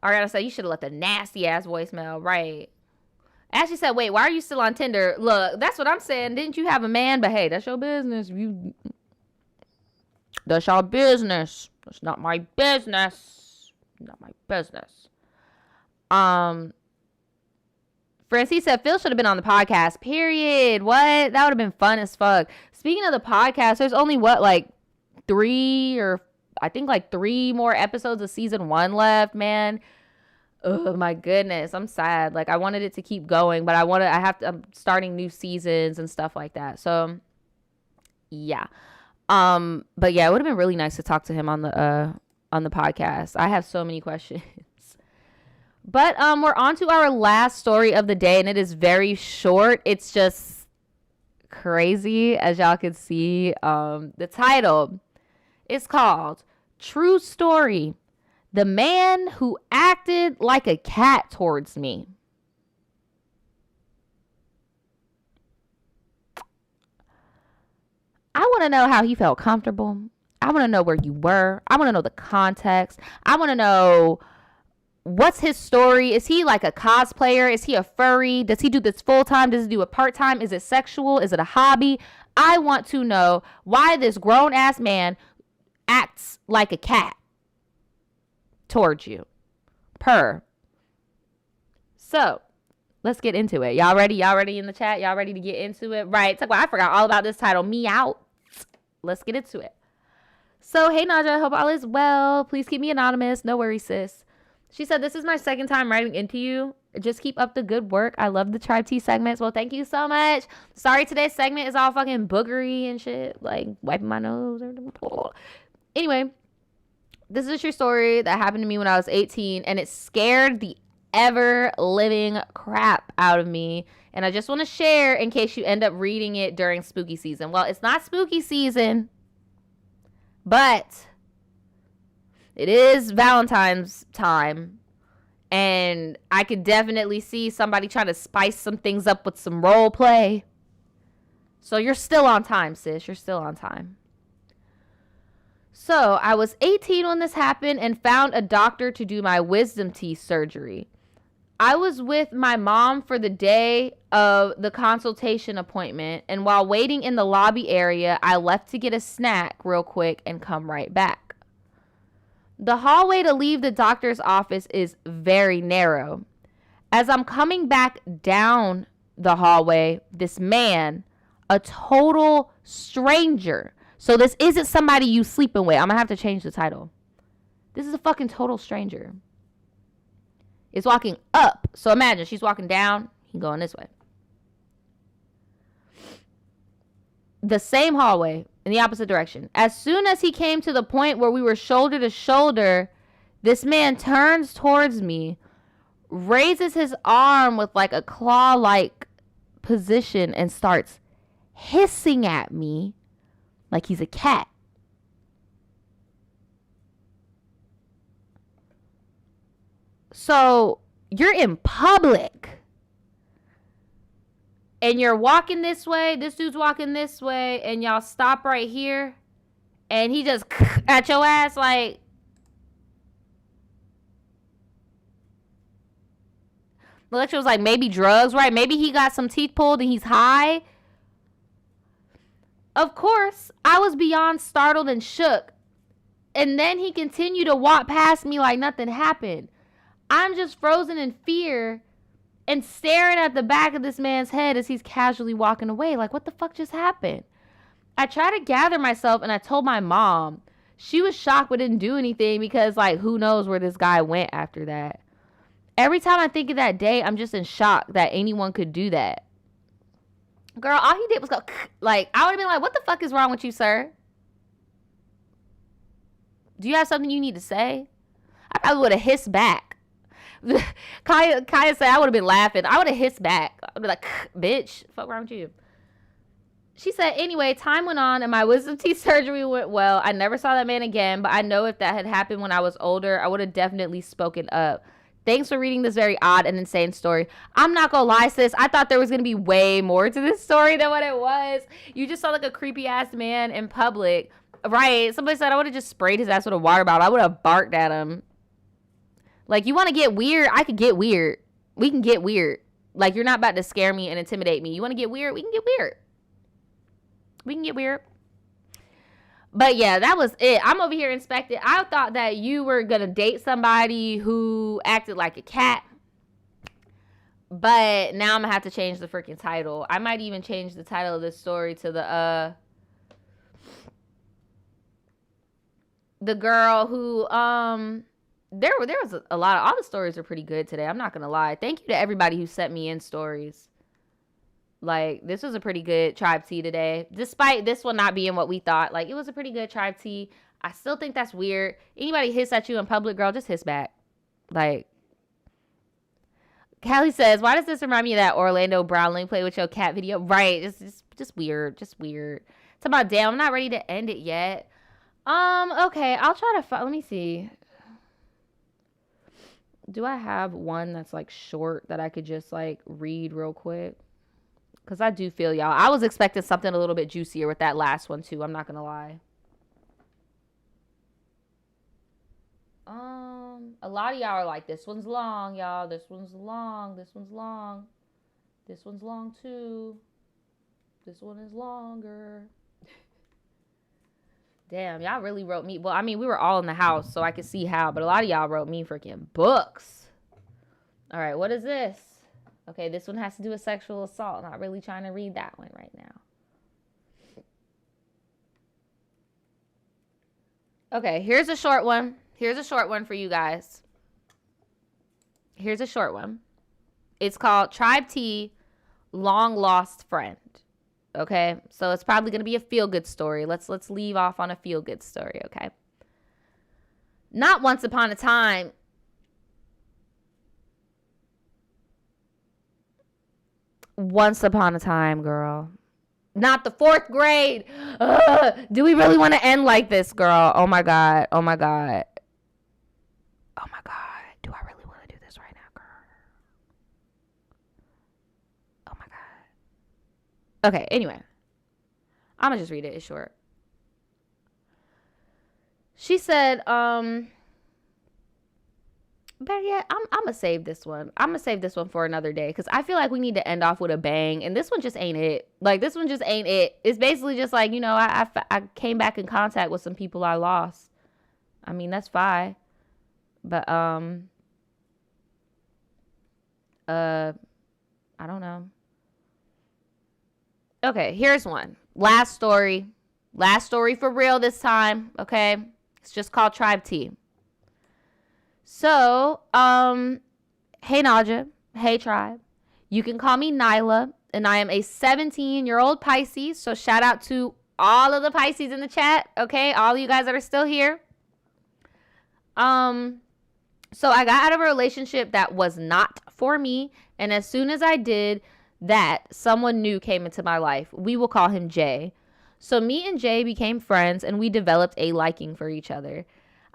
I gotta say, you should have left a nasty ass voicemail, right? Ashley said, wait, why are you still on Tinder? Look, that's what I'm saying. Didn't you have a man? But hey, that's your business. That's your business. That's not my business. Not my business. Francie said, Phil should have been on the podcast, period. What? That would have been fun as fuck. Speaking of the podcast, there's only like 3 more episodes of season 1 left, man. Oh my goodness, I'm sad. Like, I wanted it to keep going, but I'm starting new seasons and stuff like that. So yeah. But yeah, it would have been really nice to talk to him on the podcast. I have so many questions. But we're on to our last story of the day, and it is very short. It's just crazy, as y'all can see. The title is called True Story: The Man Who Acted Like a Cat Towards Me. I want to know how he felt comfortable. I want to know where you were. I want to know the context. I want to know what's his story. Is he like a cosplayer? Is he a furry? Does he do this full time? Does he do it part time? Is it sexual? Is it a hobby? I want to know why this grown ass man acts like a cat towards you. Purr. So let's get into it. Y'all ready? Y'all ready in the chat? Y'all ready to get into it? Right. I forgot all about this title. Me out. Let's get into it. So, hey, Naja, I hope all is well. Please keep me anonymous. No worries, sis. She said, this is my second time writing into you. Just keep up the good work. I love the Tribe Tea segments. Well, thank you so much. Sorry, today's segment is all fucking boogery and shit. Like, wiping my nose. Anyway, this is a true story that happened to me when I was 18. And it scared the ever-living crap out of me. And I just want to share in case you end up reading it during spooky season. Well, it's not spooky season, but it is Valentine's time, and I could definitely see somebody trying to spice some things up with some role play. So you're still on time, sis. You're still on time. So I was 18 when this happened and found a doctor to do my wisdom teeth surgery. I was with my mom for the day of the consultation appointment, and while waiting in the lobby area, I left to get a snack real quick and come right back. The hallway to leave the doctor's office is very narrow. As I'm coming back down the hallway, this man, a total stranger. So this isn't somebody you sleeping with. I'm going to have to change the title. This is a fucking total stranger. Is walking up. So imagine she's walking down. He's going this way. The same hallway in the opposite direction. As soon as he came to the point where we were shoulder to shoulder, this man turns towards me, raises his arm with like a claw-like position and starts hissing at me like he's a cat. So you're in public and you're walking this way, this dude's walking this way, and y'all stop right here and he just at your ass like, the lecture was like, maybe drugs, right? Maybe he got some teeth pulled and he's high. Of course, I was beyond startled and shook. And then he continued to walk past me like nothing happened. I'm just frozen in fear and staring at the back of this man's head as he's casually walking away. Like, what the fuck just happened? I tried to gather myself and I told my mom. She was shocked but didn't do anything because, like, who knows where this guy went after that. Every time I think of that day, I'm just in shock that anyone could do that. Girl, all he did was go, like, I would have been like, what the fuck is wrong with you, sir? Do you have something you need to say? I probably would have hissed back. Kaya said I would have been laughing. I would have hissed back. I would be like, bitch, fuck wrong with you? She said, anyway, time went on and my wisdom teeth surgery went well. I never saw that man again, but I know if that had happened when I was older, I would have definitely spoken up. Thanks for reading this very odd and insane story. I'm not gonna lie, sis. I thought there was gonna be way more to this story than what it was. You just saw like a creepy ass man in public. Right. Somebody said I would have just sprayed his ass with a water bottle. I would have barked at him. Like, you want to get weird? I could get weird. We can get weird. Like, you're not about to scare me and intimidate me. You want to get weird? We can get weird. We can get weird. But yeah, that was it. I'm over here inspected. I thought that you were going to date somebody who acted like a cat. But now I'm going to have to change the freaking title. I might even change the title of this story to the girl who, there was a lot of, all the stories are pretty good today. I'm not going to lie. Thank you to everybody who sent me in stories. Like, this was a pretty good tribe tea today. Despite this one not being what we thought. Like, it was a pretty good tribe tea. I still think that's weird. Anybody hiss at you in public, girl, just hiss back. Like, Callie says, why does this remind me of that Orlando Brownling play with your cat video? Right. It's just weird. Just weird. It's about, damn, I'm not ready to end it yet. Okay. I'll try to find, let me see. Do I have one that's, like, short that I could just, like, read real quick? Because I do feel y'all. I was expecting something a little bit juicier with that last one, too. I'm not going to lie. A lot of y'all are like, this one's long, y'all. This one's long. This one's long. This one's long, too. This one is longer. Damn, y'all really wrote me. Well, I mean, we were all in the house, so I could see how. But a lot of y'all wrote me freaking books. All right, what is this? Okay, this one has to do with sexual assault. Not really trying to read that one right now. Okay, here's a short one. Here's a short one for you guys. Here's a short one. It's called Tribe Tea, Long Lost Friend. Okay, so it's probably going to be a feel-good story. Let's leave off on a feel-good story, okay? Not once upon a time. Once upon a time, girl. Not the 4th grade. Ugh. Do we really want to end like this, girl? Oh, my God. Oh, my God. Oh, my God. Do I really want to do this right now, girl? Oh, my God. Okay, anyway. I'm going to just read it. It's short. She said, but yeah, I'm going to save this one. I'm going to save this one for another day because I feel like we need to end off with a bang. And this one just ain't it. Like, this one just ain't it. It's basically just like, you know, I came back in contact with some people I lost. I mean, that's fine. But, I don't know. Okay, here's one. Last story. Last story for real this time, okay? It's just called Tribe Tea. So, hey Naja, hey Tribe. You can call me Nyla, and I am a 17-year-old Pisces, so shout out to all of the Pisces in the chat, okay? All of you guys that are still here. So I got out of a relationship that was not for me, and as soon as I did that, someone new came into my life. We will call him Jay. So me and Jay became friends, and we developed a liking for each other.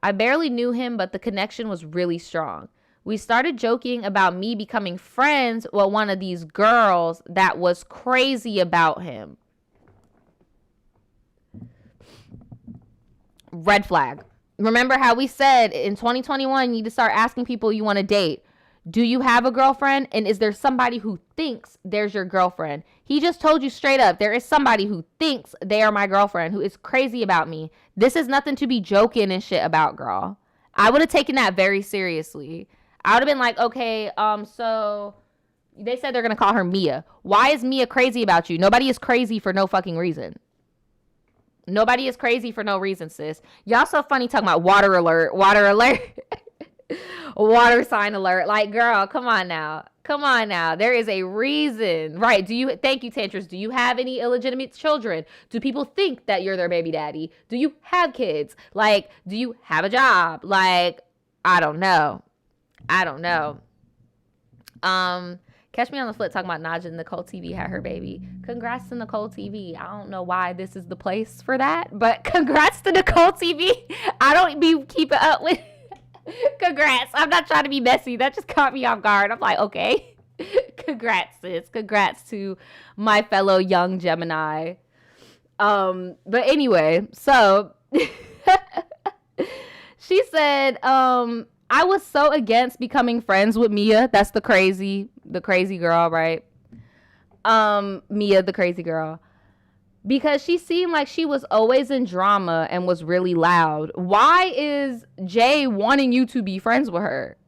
I barely knew him, but the connection was really strong. We started joking about me becoming friends with one of these girls that was crazy about him. Red flag. Remember how we said in 2021, you need to start asking people you want to date. Do you have a girlfriend? And is there somebody who thinks there's your girlfriend? He just told you straight up, there is somebody who thinks they are my girlfriend, who is crazy about me. This is nothing to be joking and shit about, girl. I would have taken that very seriously. I would have been like, okay, so they said they're going to call her Mia. Why is Mia crazy about you? Nobody is crazy for no fucking reason. Nobody is crazy for no reason, sis. Y'all so funny talking about water alert, water sign alert. Like, girl, come on now. Come on now. There is a reason. Right. Thank you, Tantress. Do you have any illegitimate children? Do people think that you're their baby daddy? Do you have kids? Like, do you have a job? Like, I don't know. Catch me on the flip talking about Naja and Nicole TV had her baby. Congrats to Nicole TV. I don't know why this is the place for that, but congrats to Nicole TV. I don't be keeping up with. Congrats. I'm not trying to be messy. That just caught me off guard. I'm like, okay. Congrats, sis. Congrats to my fellow young Gemini. But anyway, so she said, I was so against becoming friends with Mia. That's the crazy girl, right? Mia, the crazy girl. Because she seemed like she was always in drama and was really loud. Why is Jay wanting you to be friends with her?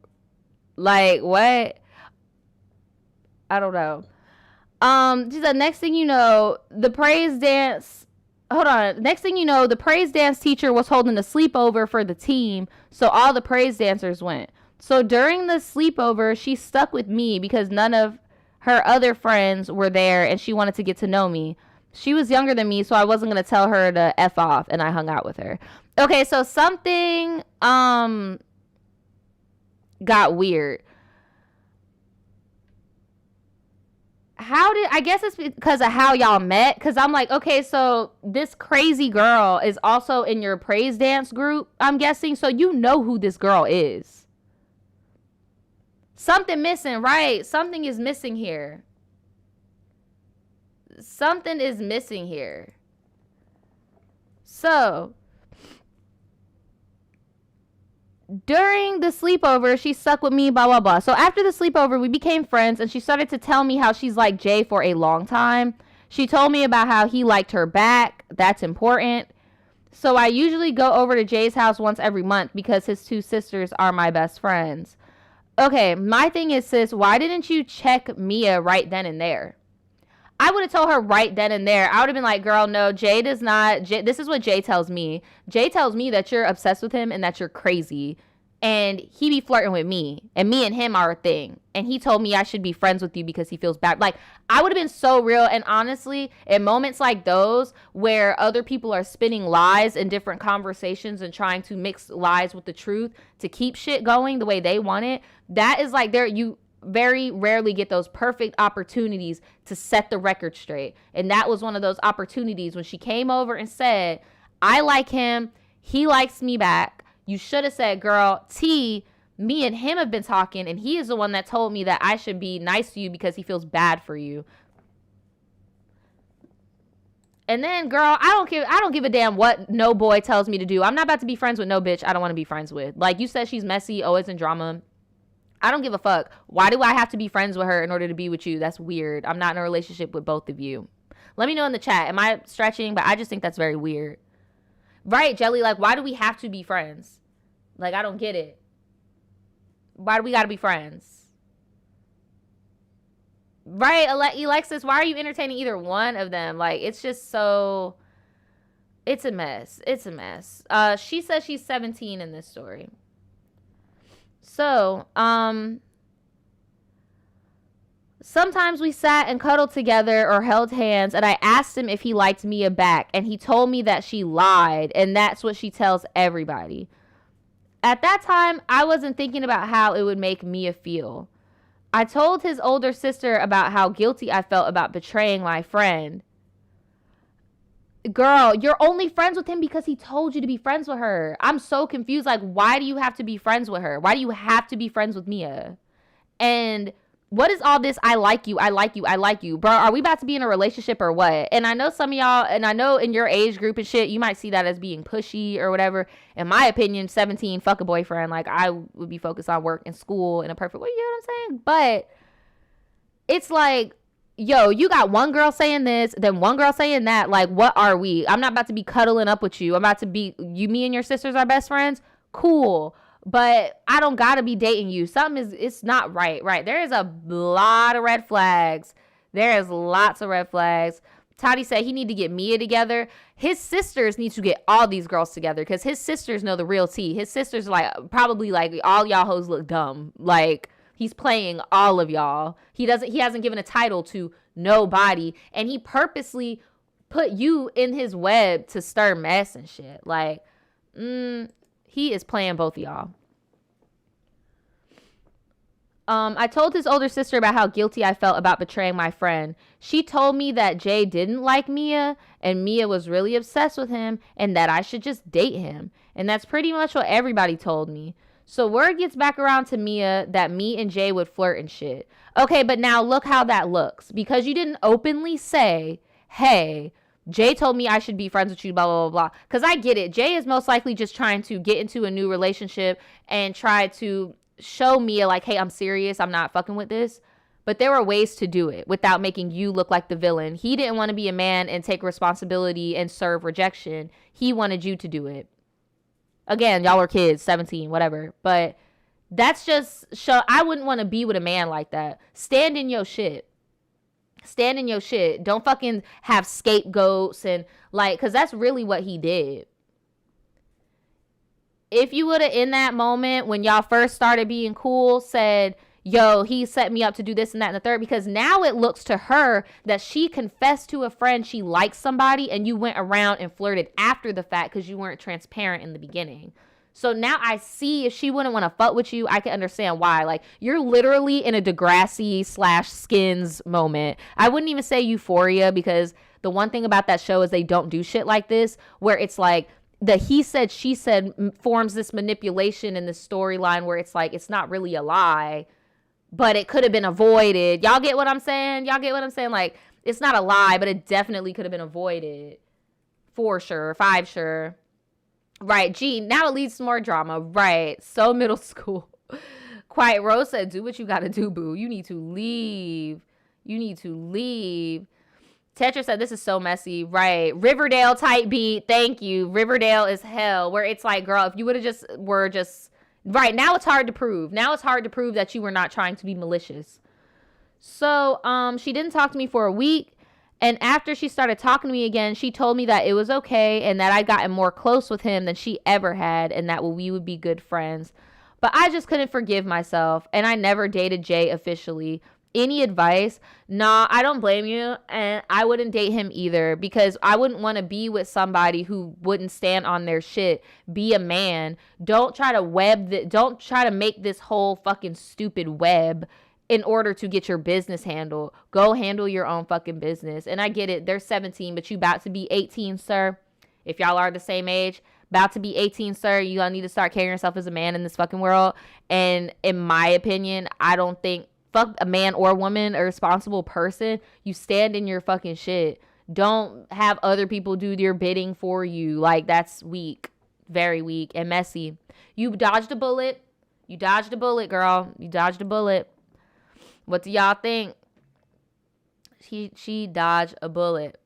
Like, what? I don't know. She said, next thing you know, the praise dance teacher was holding a sleepover for the team, so all the praise dancers went. So during the sleepover, she stuck with me because none of her other friends were there and she wanted to get to know me. She was younger than me, so I wasn't going to tell her to F off, and I hung out with her. Okay, so something got weird. I guess it's because of how y'all met, because I'm like, okay, so this crazy girl is also in your praise dance group, I'm guessing, so you know who this girl is. Something missing, right? Something is missing here. Something is missing here. So during the sleepover, she stuck with me, blah, blah, blah. So after the sleepover, we became friends, and she started to tell me how she's liked Jay for a long time. She told me about how he liked her back. That's important. So I usually go over to Jay's house once every month because his two sisters are my best friends. Okay, my thing is, sis, why didn't you check Mia right then and there? I would have told her right then and there. I would have been like, girl, no, Jay does not. This is what Jay tells me. Jay tells me that you're obsessed with him and that you're crazy. And he be flirting with me. And me and him are a thing. And he told me I should be friends with you because he feels bad. Like, I would have been so real. And honestly, in moments like those where other people are spinning lies in different conversations and trying to mix lies with the truth to keep shit going the way they want it, that is like you very rarely get those perfect opportunities to set the record straight. And that was one of those opportunities when she came over and said, I like him, he likes me back. You should have said, girl, T, me and him have been talking, and he is the one that told me that I should be nice to you because he feels bad for you. And then, girl, I don't give a damn what no boy tells me to do. I'm not about to be friends with no bitch I don't want to be friends with. Like you said, she's messy, always in drama. I don't give a fuck. Why do I have to be friends with her in order to be with you? That's weird. I'm not in a relationship with both of you. Let me know in the chat. Am I stretching? But I just think that's very weird. Right, Jelly? Like, why do we have to be friends? Like, I don't get it. Why do we gotta be friends? Right, Alexis, why are you entertaining either one of them? Like, it's just so... It's a mess. It's a mess. She says she's 17 in this story. Sometimes we sat and cuddled together or held hands, and I asked him if he liked Mia back, and he told me that she lied, and that's what she tells everybody. At that time, I wasn't thinking about how it would make Mia feel. I told his older sister about how guilty I felt about betraying my friend. Girl, you're only friends with him because he told you to be friends with her. I'm so confused. Like, why do you have to be friends with her? Why do you have to be friends with Mia? And what is all this? I like you. I like you. I like you. Bro, are we about to be in a relationship or what? And I know some of y'all, and I know in your age group and shit, you might see that as being pushy or whatever. In my opinion, 17, fuck a boyfriend. Like, I would be focused on work and school in a perfect way. You know what I'm saying? But it's like, yo, you got one girl saying this, then one girl saying that. Like, what are we? I'm not about to be cuddling up with you. I'm about to be, me and your sisters are best friends. Cool. But I don't gotta be dating you. It's not right. There is a lot of red flags. There is lots of red flags. Toddy said he need to get Mia together. His sisters need to get all these girls together because his sisters know the real tea. His sisters probably all y'all hoes look dumb. Like, he's playing all of y'all. He hasn't given a title to nobody, and he purposely put you in his web to stir mess and shit. Like, he is playing both of y'all. I told his older sister about how guilty I felt about betraying my friend. She told me that Jay didn't like Mia, and Mia was really obsessed with him, and that I should just date him. And that's pretty much what everybody told me. So word gets back around to Mia that me and Jay would flirt and shit. Okay, but now look how that looks. Because you didn't openly say, hey, Jay told me I should be friends with you, blah, blah, blah, blah. Because I get it. Jay is most likely just trying to get into a new relationship and try to show Mia, like, hey, I'm serious. I'm not fucking with this. But there were ways to do it without making you look like the villain. He didn't want to be a man and take responsibility and serve rejection. He wanted you to do it. Again, y'all were kids, 17, whatever. But that's just I wouldn't want to be with a man like that. Stand in your shit. Stand in your shit. Don't fucking have scapegoats and because that's really what he did. If you would have in that moment when y'all first started being cool said, yo, he set me up to do this and that and the third, because now it looks to her that she confessed to a friend she likes somebody and you went around and flirted after the fact because you weren't transparent in the beginning. So now I see if she wouldn't want to fuck with you, I can understand why. Like, you're literally in a Degrassi/Skins moment. I wouldn't even say Euphoria, because the one thing about that show is they don't do shit like this, where it's like the he said, she said forms this manipulation in this storyline where it's like, it's not really a lie, but it could have been avoided. Y'all get what I'm saying? Like, it's not a lie, but it definitely could have been avoided. 4 sure, 5 sure. Right, G, now it leads to more drama. Right, so middle school. Quiet Rose said, do what you gotta do, boo. You need to leave. Tetra said, this is so messy. Right, Riverdale type beat. Thank you. Riverdale is hell, where it's like, girl, if you would have were just... Right, now it's hard to prove. That you were not trying to be malicious. So, she didn't talk to me for a week. And after she started talking to me again, she told me that it was okay and that I'd gotten more close with him than she ever had and that we would be good friends. But I just couldn't forgive myself, and I never dated Jay officially. Any advice? Nah, I don't blame you, and I wouldn't date him either, because I wouldn't want to be with somebody who wouldn't stand on their shit. Be a man. Don't try to make this whole fucking stupid web in order to get your business handled. Go handle your own fucking business. And I get it, they're 17, but you about to be 18, sir. If y'all are the same age, about to be 18, sir, you gonna need to start carrying yourself as a man in this fucking world. And in my opinion, I don't think, fuck a man or woman, a responsible person, you stand in your fucking shit. Don't have other people do your bidding for you. Like, that's weak. Very weak and messy. You dodged a bullet. Girl. You dodged a bullet. What do y'all think? She dodged a bullet.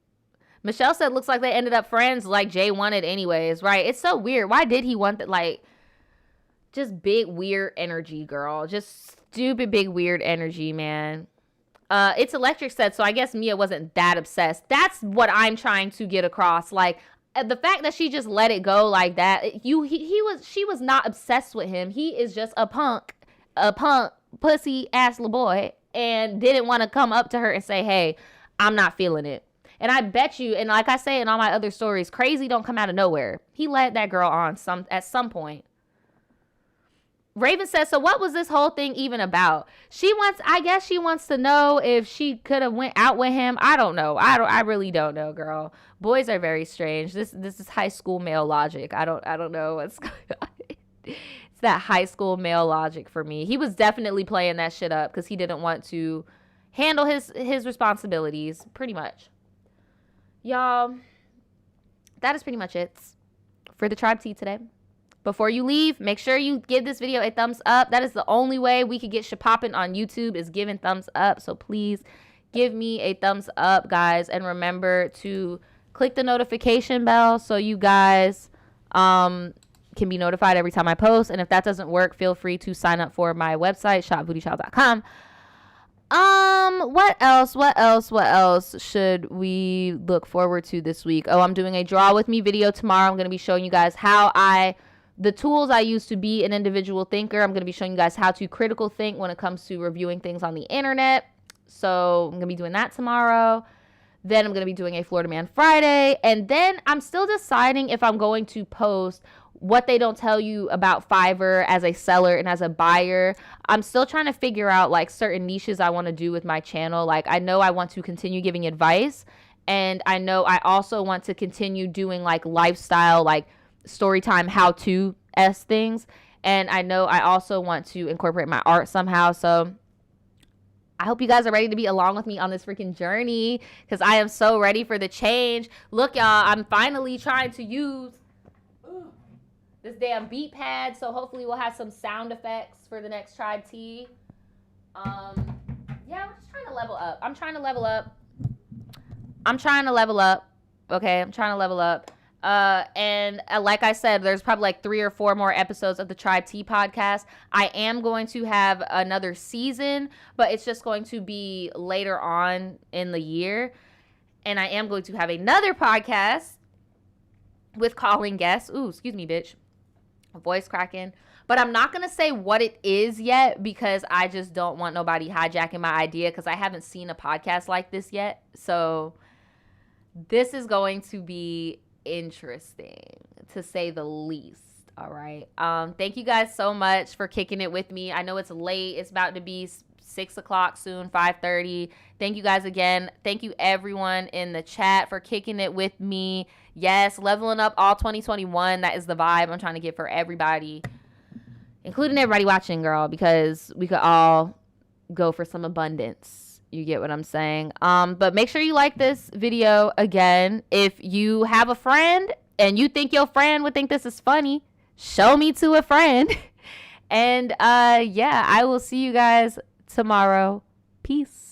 Michelle said, looks like they ended up friends like Jay wanted anyways. Right. It's so weird. Why did he want that? Like, just big weird energy, girl. Just stupid big weird energy, man. It's Electric said, so I guess Mia wasn't that obsessed. That's what I'm trying to get across. Like, the fact that she just let it go like that. She was not obsessed with him. He is just a punk pussy ass little boy. and didn't want to come up to her and say, hey, I'm not feeling it. And I bet you, and like I say in all my other stories, crazy don't come out of nowhere. He led that girl on at some point. Raven says, so what was this whole thing even about? I guess she wants to know if she could have went out with him. I don't know. I really don't know, girl. Boys are very strange. This is high school male logic. I don't know what's going on. It's that high school male logic for me. He was definitely playing that shit up because he didn't want to handle his responsibilities, pretty much. Y'all, that is pretty much it for the Tribe Tea today. Before you leave, make sure you give this video a thumbs up. That is the only way we could get shit popping on YouTube, is giving thumbs up. So please give me a thumbs up, guys. And remember to click the notification bell so you guys can be notified every time I post. And if that doesn't work, feel free to sign up for my website, shopvoodoochild.com. What else should we look forward to this week? Oh, I'm doing a draw with me video tomorrow. I'm going to be showing you guys the tools I use to be an individual thinker. I'm going to be showing you guys how to critical think when it comes to reviewing things on the internet. So I'm going to be doing that tomorrow. Then I'm going to be doing a Florida Man Friday. And then I'm still deciding if I'm going to post what they don't tell you about Fiverr as a seller and as a buyer. I'm still trying to figure out like certain niches I want to do with my channel. Like I know I want to continue giving advice, and I know I also want to continue doing like lifestyle, like story time, how to things. And I know I also want to incorporate my art somehow. So I hope you guys are ready to be along with me on this freaking journey, because I am so ready for the change. Look, y'all, I'm finally trying to use this damn beat pad, so hopefully we'll have some sound effects for the next Tribe Tea. Yeah, I'm just trying to level up. I'm trying to level up. Okay, I'm trying to level up. And like I said, there's probably like 3 or 4 more episodes of the Tribe Tea podcast. I am going to have another season, but it's just going to be later on in the year. And I am going to have another podcast with calling guests. Ooh, excuse me, bitch. Voice cracking. But I'm not going to say what it is yet, because I just don't want nobody hijacking my idea, because I haven't seen a podcast like this yet. So this is going to be interesting, to say the least. All right. Thank you guys so much for kicking it with me. I know it's late. It's about to be 6 o'clock soon, 5:30. Thank you guys again. Thank you everyone in the chat for kicking it with me. Yes, leveling up all 2021. That is the vibe I'm trying to get for everybody, including everybody watching, girl, because we could all go for some abundance. You get what I'm saying? But make sure you like this video again. If you have a friend and you think your friend would think this is funny, show me to a friend. And yeah, I will see you guys tomorrow. Peace.